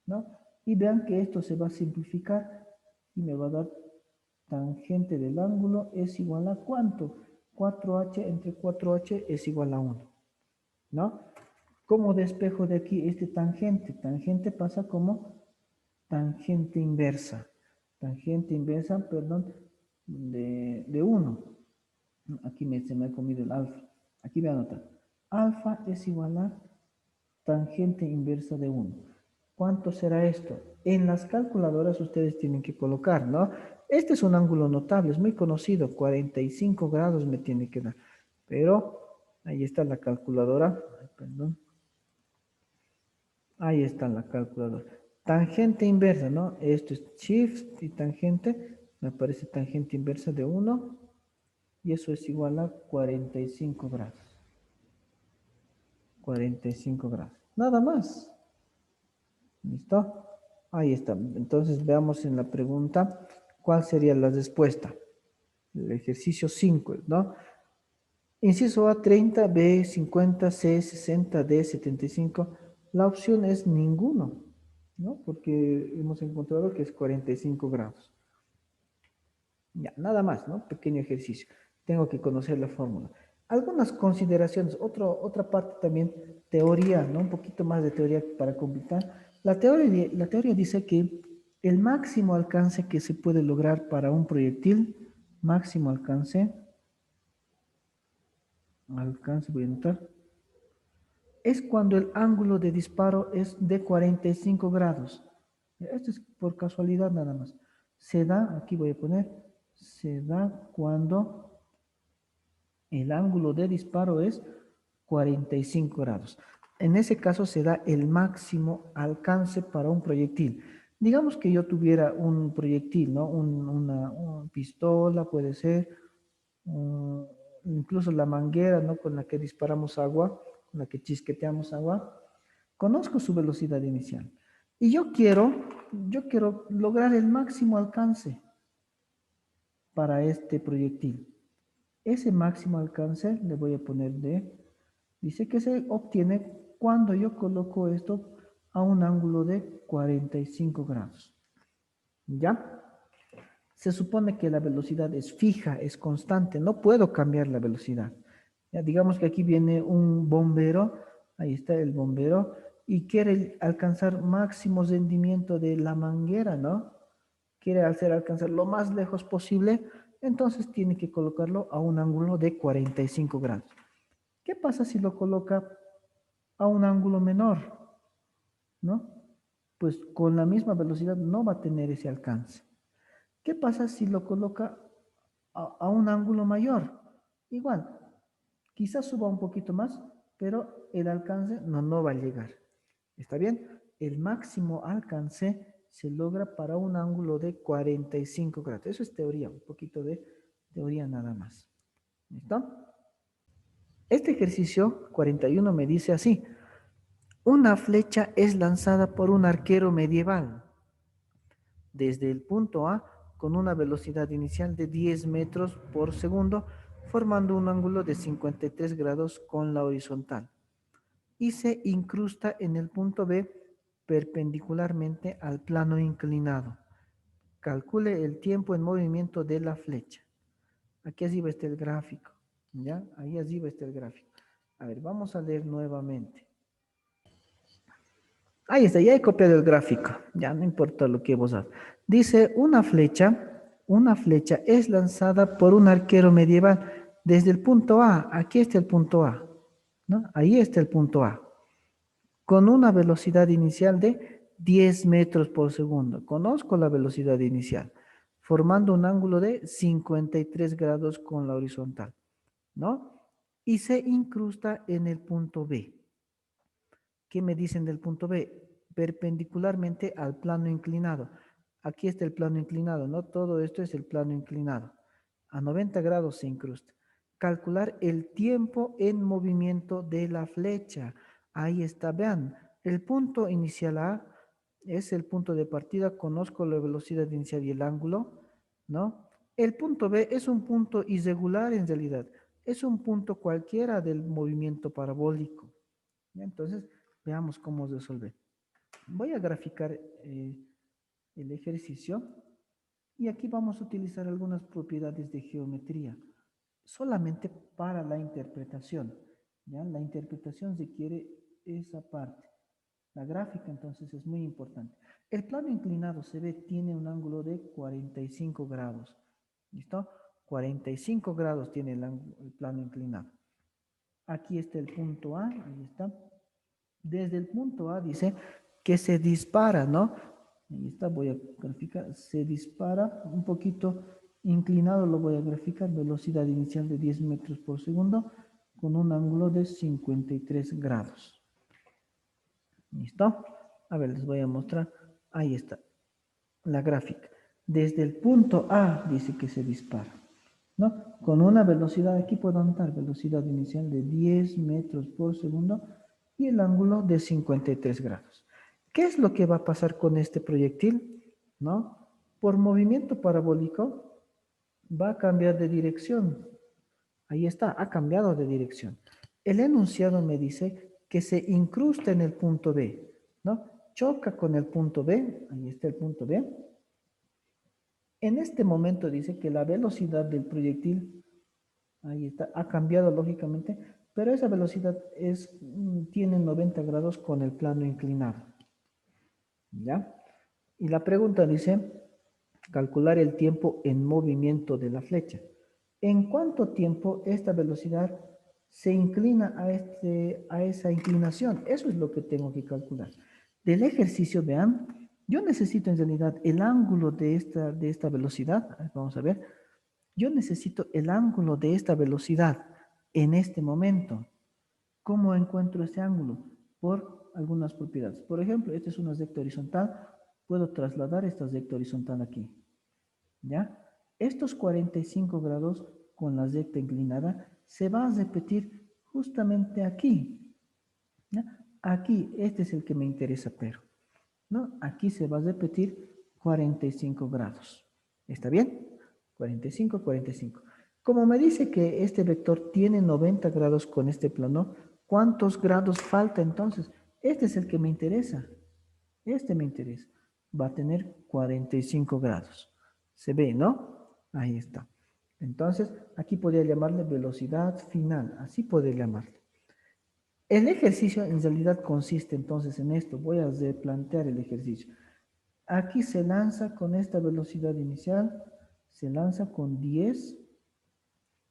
¿no? Y vean que esto se va a simplificar y me va a dar tangente del ángulo es igual a ¿cuánto? 4H entre 4H es igual a 1, ¿no? ¿Cómo despejo de aquí este tangente? Tangente pasa como tangente inversa. Tangente inversa, perdón, de 1. Aquí se me ha comido el alfa. Aquí voy a anotar. Alfa es igual a tangente inversa de 1. ¿Cuánto será esto? En las calculadoras ustedes tienen que colocar, ¿no? Este es un ángulo notable, es muy conocido, 45 grados me tiene que dar. Pero ahí está la calculadora. Ay, perdón. Ahí está la calculadora. Tangente inversa, ¿no? Esto es shift y tangente. Me aparece tangente inversa de 1 y eso es igual a 45 grados. 45 grados. Nada más. ¿Listo? Ahí está. Entonces veamos en la pregunta cuál sería la respuesta. El ejercicio 5, ¿no? Inciso A 30, B 50, C 60, D 75. La opción es ninguno, ¿no? Porque hemos encontrado que es 45 grados. Ya, nada más, ¿no? Pequeño ejercicio. Tengo que conocer la fórmula. Algunas consideraciones, otra parte también, teoría, ¿no? Un poquito más de teoría para completar. La teoría dice que el máximo alcance que se puede lograr para un proyectil, máximo alcance, voy a anotar, es cuando el ángulo de disparo es de 45 grados. Esto es por casualidad nada más. Se da, aquí voy a poner, se da cuando el ángulo de disparo es 45 grados. En ese caso se da el máximo alcance para un proyectil. Digamos que yo tuviera un proyectil, ¿no? Una pistola puede ser, incluso la manguera, ¿no? Con la que disparamos agua, con la que chisqueteamos agua. Conozco su velocidad inicial. Y yo quiero lograr el máximo alcance para este proyectil. Ese máximo alcance le voy a poner dice que se obtiene cuando yo coloco esto a un ángulo de 45 grados. ¿Ya? Se supone que la velocidad es fija, es constante, no puedo cambiar la velocidad. Ya, digamos que aquí viene un bombero, ahí está el bombero, y quiere alcanzar máximo rendimiento de la manguera, ¿no? Quiere hacer alcanzar lo más lejos posible, entonces tiene que colocarlo a un ángulo de 45 grados. ¿Qué pasa si lo coloca a un ángulo menor? ¿No? Pues con la misma velocidad no va a tener ese alcance. ¿Qué pasa si lo coloca a un ángulo mayor? Igual, quizás suba un poquito más, pero el alcance no va a llegar. ¿Está bien? El máximo alcance se logra para un ángulo de 45 grados. Eso es teoría, un poquito de teoría nada más. ¿Listo? Este ejercicio 41 me dice así: una flecha es lanzada por un arquero medieval desde el punto A con una velocidad inicial de 10 metros por segundo, formando un ángulo de 53 grados con la horizontal, y se incrusta en el punto B perpendicularmente al plano inclinado. Calcule el tiempo en movimiento de la flecha. Aquí arriba está el gráfico, ¿ya? Ahí arriba está el gráfico. A ver, vamos a leer nuevamente. Ahí está, ya he copiado el gráfico, ya no importa lo que vos hagas. Dice, una flecha es lanzada por un arquero medieval desde el punto A, aquí está el punto A, ¿no? Ahí está el punto A, con una velocidad inicial de 10 metros por segundo. Conozco la velocidad inicial, formando un ángulo de 53 grados con la horizontal, ¿no? Y se incrusta en el punto B. ¿Qué me dicen del punto B? Perpendicularmente al plano inclinado. Aquí está el plano inclinado, ¿no? Todo esto es el plano inclinado. A 90 grados se incrusta. Calcular el tiempo en movimiento de la flecha. Ahí está, vean, el punto inicial A es el punto de partida, conozco la velocidad inicial y el ángulo, ¿no? El punto B es un punto irregular en realidad, es un punto cualquiera del movimiento parabólico. ¿Ya? Entonces, veamos cómo resolver. Voy a graficar el ejercicio y aquí vamos a utilizar algunas propiedades de geometría, solamente para la interpretación. ¿Ya? La interpretación requiere esa parte. La gráfica entonces es muy importante. El plano inclinado se ve, tiene un ángulo de 45 grados. ¿Listo? 45 grados tiene el plano inclinado. Aquí está el punto A, ahí está. Desde el punto A dice que se dispara, ¿no? Ahí está, voy a graficar, se dispara un poquito inclinado, lo voy a graficar, velocidad inicial de 10 metros por segundo con un ángulo de 53 grados. ¿Listo? A ver, les voy a mostrar. Ahí está, la gráfica. Desde el punto A dice que se dispara, ¿no? Con una velocidad, aquí puedo anotar, velocidad inicial de 10 metros por segundo y el ángulo de 53 grados. ¿Qué es lo que va a pasar con este proyectil? ¿No? Por movimiento parabólico va a cambiar de dirección. Ahí está, ha cambiado de dirección. El enunciado me dice que se incrusta en el punto B, ¿no? Choca con el punto B, ahí está el punto B. En este momento dice que la velocidad del proyectil, ahí está, ha cambiado lógicamente, pero esa velocidad tiene 90 grados con el plano inclinado. ¿Ya? Y la pregunta dice, calcular el tiempo en movimiento de la flecha. ¿En cuánto tiempo esta velocidad se inclina a esa inclinación? Eso es lo que tengo que calcular. Del ejercicio, vean, yo necesito en realidad el ángulo de esta velocidad. Vamos a ver. Yo necesito el ángulo de esta velocidad en este momento. ¿Cómo encuentro este ángulo? Por algunas propiedades. Por ejemplo, esta es una recta horizontal. Puedo trasladar esta recta horizontal aquí. ¿Ya? Estos 45 grados con la recta inclinada se va a repetir justamente aquí. ¿Ya? Aquí, este es el que me interesa, pero, ¿no? Aquí se va a repetir 45 grados. ¿Está bien? 45, 45. Como me dice que este vector tiene 90 grados con este plano, ¿cuántos grados falta entonces? Este es el que me interesa. Este me interesa. Va a tener 45 grados. Se ve, ¿no? Ahí está. Entonces, aquí podría llamarle velocidad final. Así podría llamarle. El ejercicio en realidad consiste entonces en esto. Voy a replantear el ejercicio. Aquí se lanza con esta velocidad inicial, se lanza con 10,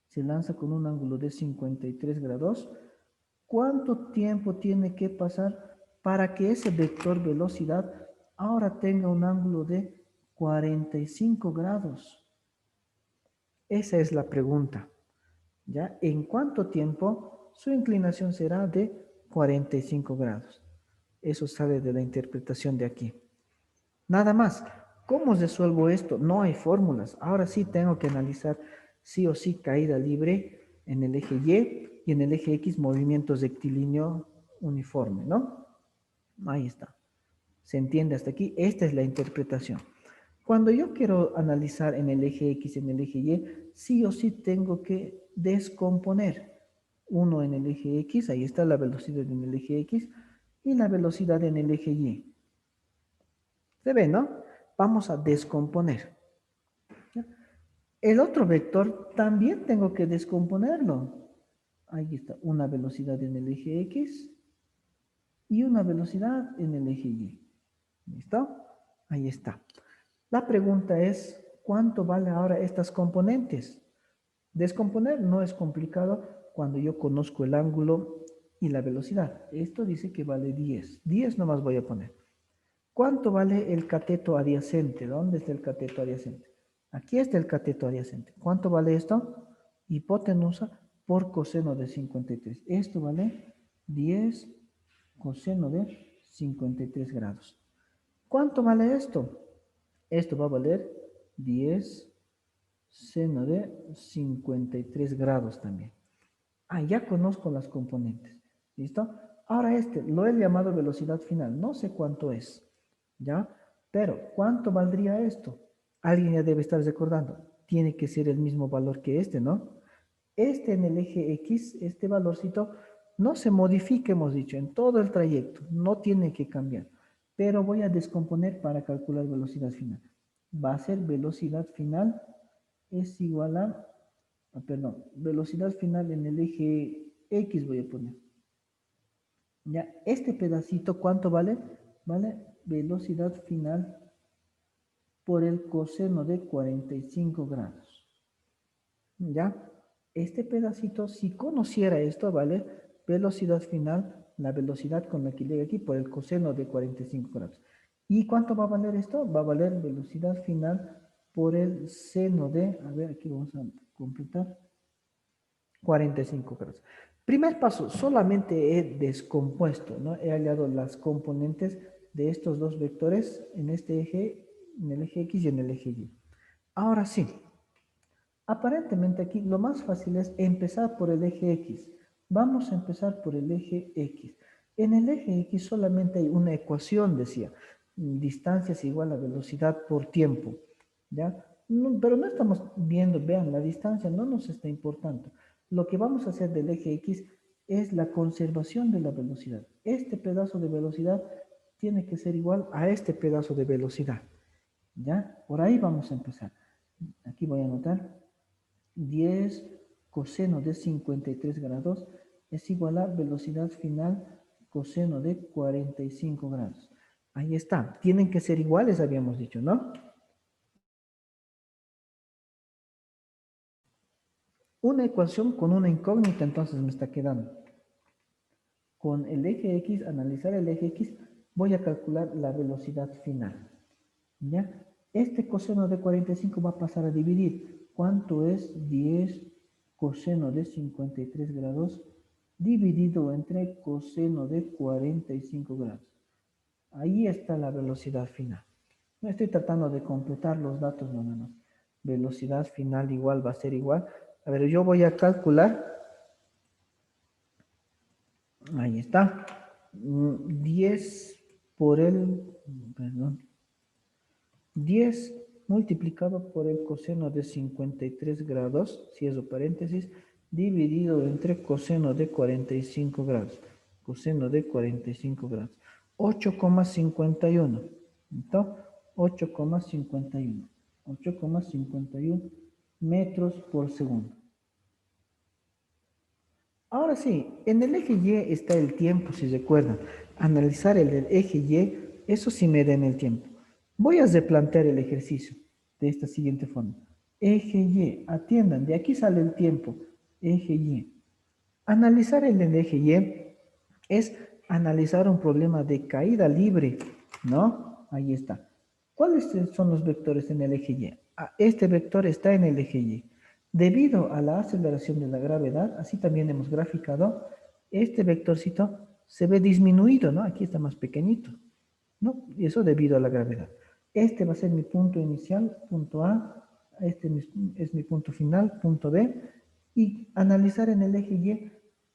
se lanza con un ángulo de 53 grados. ¿Cuánto tiempo tiene que pasar para que ese vector velocidad ahora tenga un ángulo de 45 grados? Esa es la pregunta. ¿Ya? ¿En cuánto tiempo su inclinación será de 45 grados? Eso sale de la interpretación de aquí. Nada más. ¿Cómo resuelvo esto? No hay fórmulas. Ahora sí tengo que analizar sí o sí caída libre en el eje Y y en el eje X movimiento rectilíneo uniforme, ¿no? Ahí está. ¿Se entiende hasta aquí? Esta es la interpretación. Cuando yo quiero analizar en el eje X, en el eje Y, sí o sí tengo que descomponer. Uno en el eje X, ahí está la velocidad en el eje X, y la velocidad en el eje Y. ¿Se ve, no? Vamos a descomponer. ¿Ya? El otro vector también tengo que descomponerlo. Ahí está, una velocidad en el eje X y una velocidad en el eje Y. ¿Listo? Ahí está. La pregunta es, ¿cuánto vale ahora estas componentes? Descomponer no es complicado cuando yo conozco el ángulo y la velocidad. Esto dice que vale 10. 10 nomás voy a poner. ¿Cuánto vale el cateto adyacente? ¿Dónde está el cateto adyacente? Aquí está el cateto adyacente. ¿Cuánto vale esto? Hipotenusa por coseno de 53. Esto vale 10 coseno de 53 grados. ¿Cuánto vale esto? Esto va a valer 10 seno de 53 grados también. Ah, ya conozco las componentes. ¿Listo? Ahora lo he llamado velocidad final. No sé cuánto es. ¿Ya? Pero, ¿cuánto valdría esto? Alguien ya debe estar recordando. Tiene que ser el mismo valor que ¿no? En el eje X, este valorcito, no se modifica, hemos dicho, en todo el trayecto. No tiene que cambiar. Pero voy a descomponer para calcular velocidad final. Va a ser velocidad final es igual perdón, velocidad final en el eje X voy a poner. Ya, este pedacito, ¿cuánto vale? Vale velocidad final por el coseno de 45 grados. ¿Ya? Este pedacito, si conociera esto, ¿vale? Velocidad final, la velocidad con la que llega aquí por el coseno de 45 grados. ¿Y cuánto va a valer esto? Va a valer velocidad final por el seno de, a ver, aquí vamos a completar, 45 grados. Primer paso, solamente he descompuesto, ¿no? He hallado las componentes de estos dos vectores en este eje, en el eje X y en el eje Y. Ahora sí, aparentemente aquí lo más fácil es empezar por el eje X. Vamos a empezar por el eje X. En el eje X solamente hay una ecuación, decía. Distancia es igual a velocidad por tiempo. ¿Ya? No, pero no estamos viendo, vean, la distancia no nos está importando. Lo que vamos a hacer del eje X es la conservación de la velocidad. Este pedazo de velocidad tiene que ser igual a este pedazo de velocidad. ¿Ya? Por ahí vamos a empezar. Aquí voy a anotar 10 coseno de 53 grados es igual a velocidad final coseno de 45 grados. Ahí está. Tienen que ser iguales, habíamos dicho, ¿no? Una ecuación con una incógnita, entonces me está quedando. Con el eje X, analizar el eje X, voy a calcular la velocidad final. ¿Ya? Este coseno de 45 va a pasar a dividir. ¿Cuánto es 10 coseno de 53 grados dividido entre coseno de 45 grados? Ahí está la velocidad final. No estoy tratando de completar los datos nada más. Velocidad final igual va a ser igual. A ver, yo voy a calcular. Ahí está. 10 por el, perdón, 10 multiplicado por el coseno de 53 grados, cierro paréntesis, dividido entre coseno de 45 grados. Coseno de 45 grados. 8,51. Entonces, 8,51. 8,51 metros por segundo. Ahora sí, en el eje Y está el tiempo, si recuerdan. Analizar el del eje Y, eso sí me da en el tiempo. Voy a replantear el ejercicio de esta siguiente forma. Eje Y, atiendan, de aquí sale el tiempo. Eje Y. Analizar el del eje Y es analizar un problema de caída libre, ¿no? Ahí está. ¿Cuáles son los vectores en el eje Y? Este vector está en el eje Y. Debido a la aceleración de la gravedad, así también hemos graficado, este vectorcito se ve disminuido, ¿no? Aquí está más pequeñito, ¿no? Y eso debido a la gravedad. Este va a ser mi punto inicial, punto A, este es mi punto final, punto B, y analizar en el eje Y,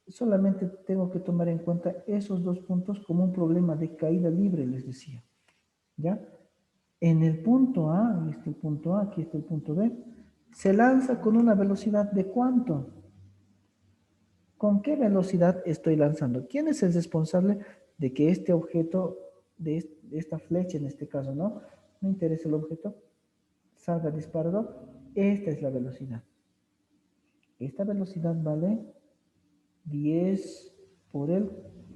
solamente tengo que tomar en cuenta esos dos puntos como un problema de caída libre, les decía, ¿ya? En el punto A, aquí está el punto A, aquí está el punto B, se lanza con una velocidad de ¿cuánto? ¿Con qué velocidad estoy lanzando? ¿Quién es el responsable de que este objeto, de esta flecha en este caso, ¿no? Me interesa el objeto, salga disparado. Esta es la velocidad. Esta velocidad vale 10 por el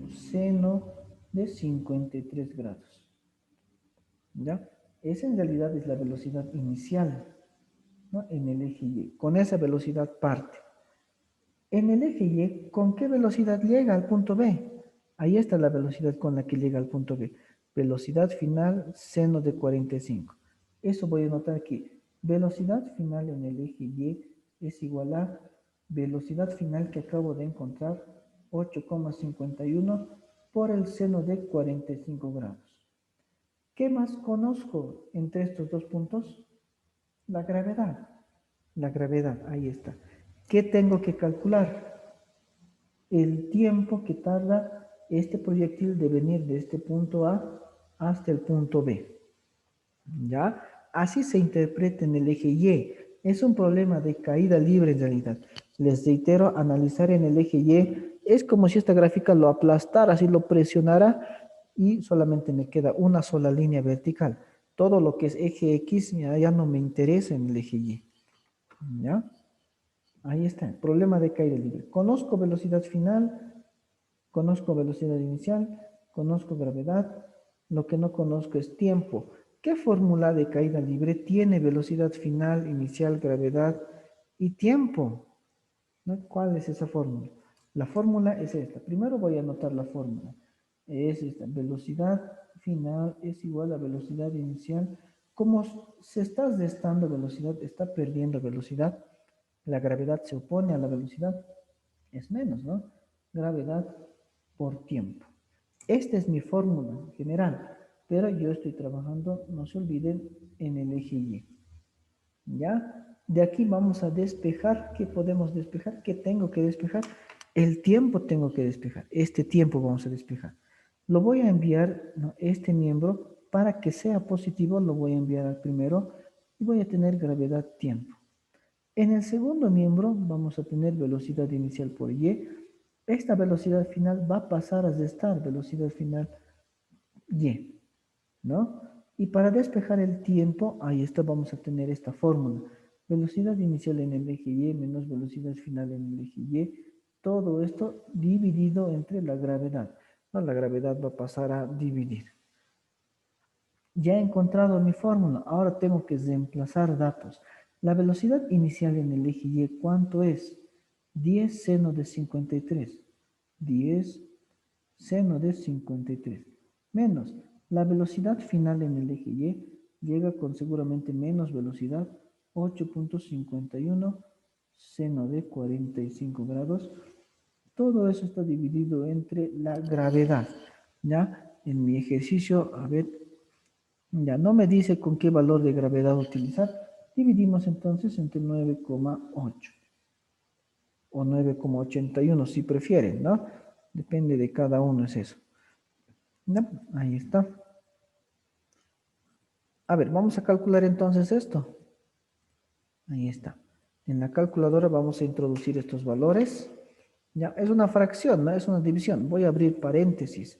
seno de 53 grados. ¿Ya? Esa en realidad es la velocidad inicial, ¿no? En el eje Y. Con esa velocidad parte. En el eje Y, ¿con qué velocidad llega al punto B? Ahí está la velocidad con la que llega al punto B. Velocidad final, seno de 45. Eso voy a anotar aquí. Velocidad final en el eje Y es igual a velocidad final que acabo de encontrar, 8,51 por el seno de 45 grados. ¿Qué más conozco entre estos dos puntos? La gravedad. La gravedad, ahí está. ¿Qué tengo que calcular? El tiempo que tarda este proyectil de venir de este punto A hasta el punto B. ¿Ya? Así se interpreta en el eje Y. Es un problema de caída libre en realidad. Les reitero, analizar en el eje Y es como si esta gráfica lo aplastara, así lo presionara y solamente me queda una sola línea vertical. Todo lo que es eje X ya no me interesa en el eje Y. ¿Ya? Ahí está, problema de caída libre. Conozco velocidad final, conozco velocidad inicial, conozco gravedad, lo que no conozco es tiempo. ¿Qué fórmula de caída libre tiene velocidad final, inicial, gravedad y tiempo? ¿No? ¿Cuál es esa fórmula? La fórmula es esta. Primero voy a anotar la fórmula. Es esta. Velocidad final es igual a velocidad inicial. Como se está restando velocidad, está perdiendo velocidad, la gravedad se opone a la velocidad, es menos, ¿no? Gravedad por tiempo. Esta es mi fórmula general, pero yo estoy trabajando, no se olviden, en el eje Y. ¿Ya? De aquí vamos a despejar. ¿Qué podemos despejar? ¿Qué tengo que despejar? El tiempo tengo que despejar. Este tiempo vamos a despejar. Lo voy a enviar, ¿no? Este miembro, para que sea positivo, lo voy a enviar al primero y voy a tener gravedad tiempo. En el segundo miembro vamos a tener velocidad inicial por Y. Esta velocidad final va a pasar a restar velocidad final Y, ¿no? Y para despejar el tiempo, ahí está, vamos a tener esta fórmula. Velocidad inicial en el eje Y menos velocidad final en el eje Y. Todo esto dividido entre la gravedad. ¿No? La gravedad va a pasar a dividir. Ya he encontrado mi fórmula, ahora tengo que reemplazar datos. La velocidad inicial en el eje Y, ¿cuánto es? 10 seno de 53. 10 seno de 53. Menos la velocidad final en el eje Y llega con seguramente menos velocidad, 8.51 seno de 45 grados. Todo eso está dividido entre la gravedad. ¿Ya? En mi ejercicio, a ver, ya no me dice con qué valor de gravedad utilizar. Dividimos entonces entre 9,8 o 9,81 si prefieren, ¿no? Depende de cada uno, es eso. ¿No? Ahí está. A ver, vamos a calcular entonces esto. Ahí está. En la calculadora vamos a introducir estos valores. Ya, es una fracción, no es una división. Voy a abrir paréntesis.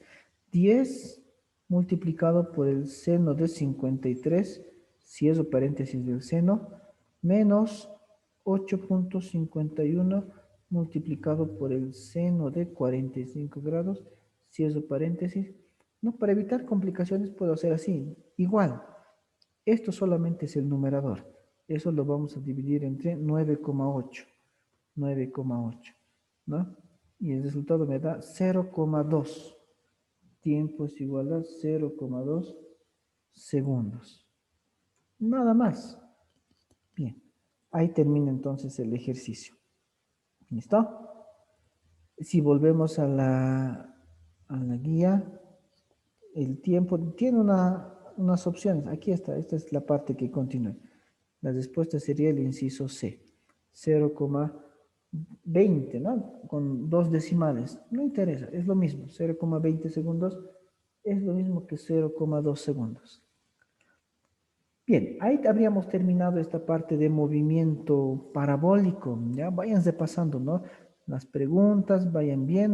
10 multiplicado por el seno de 53, cierro paréntesis del seno, menos 8.51 multiplicado por el seno de 45 grados, cierro paréntesis. No, para evitar complicaciones puedo hacer así. Igual, esto solamente es el numerador. Eso lo vamos a dividir entre 9,8. 9,8, ¿no? Y el resultado me da 0,2. Tiempo es igual a 0,2 segundos. Nada más. Bien. Ahí termina entonces el ejercicio. ¿Listo? Si volvemos a la guía, el tiempo tiene unas opciones. Aquí está. Esta es la parte que continúa. La respuesta sería el inciso C. 0,20, ¿no? Con dos decimales. No interesa, es lo mismo. 0,20 segundos es lo mismo que 0,2 segundos. Bien, ahí habríamos terminado esta parte de movimiento parabólico. Ya vayan repasando, ¿no? Las preguntas, vayan viendo.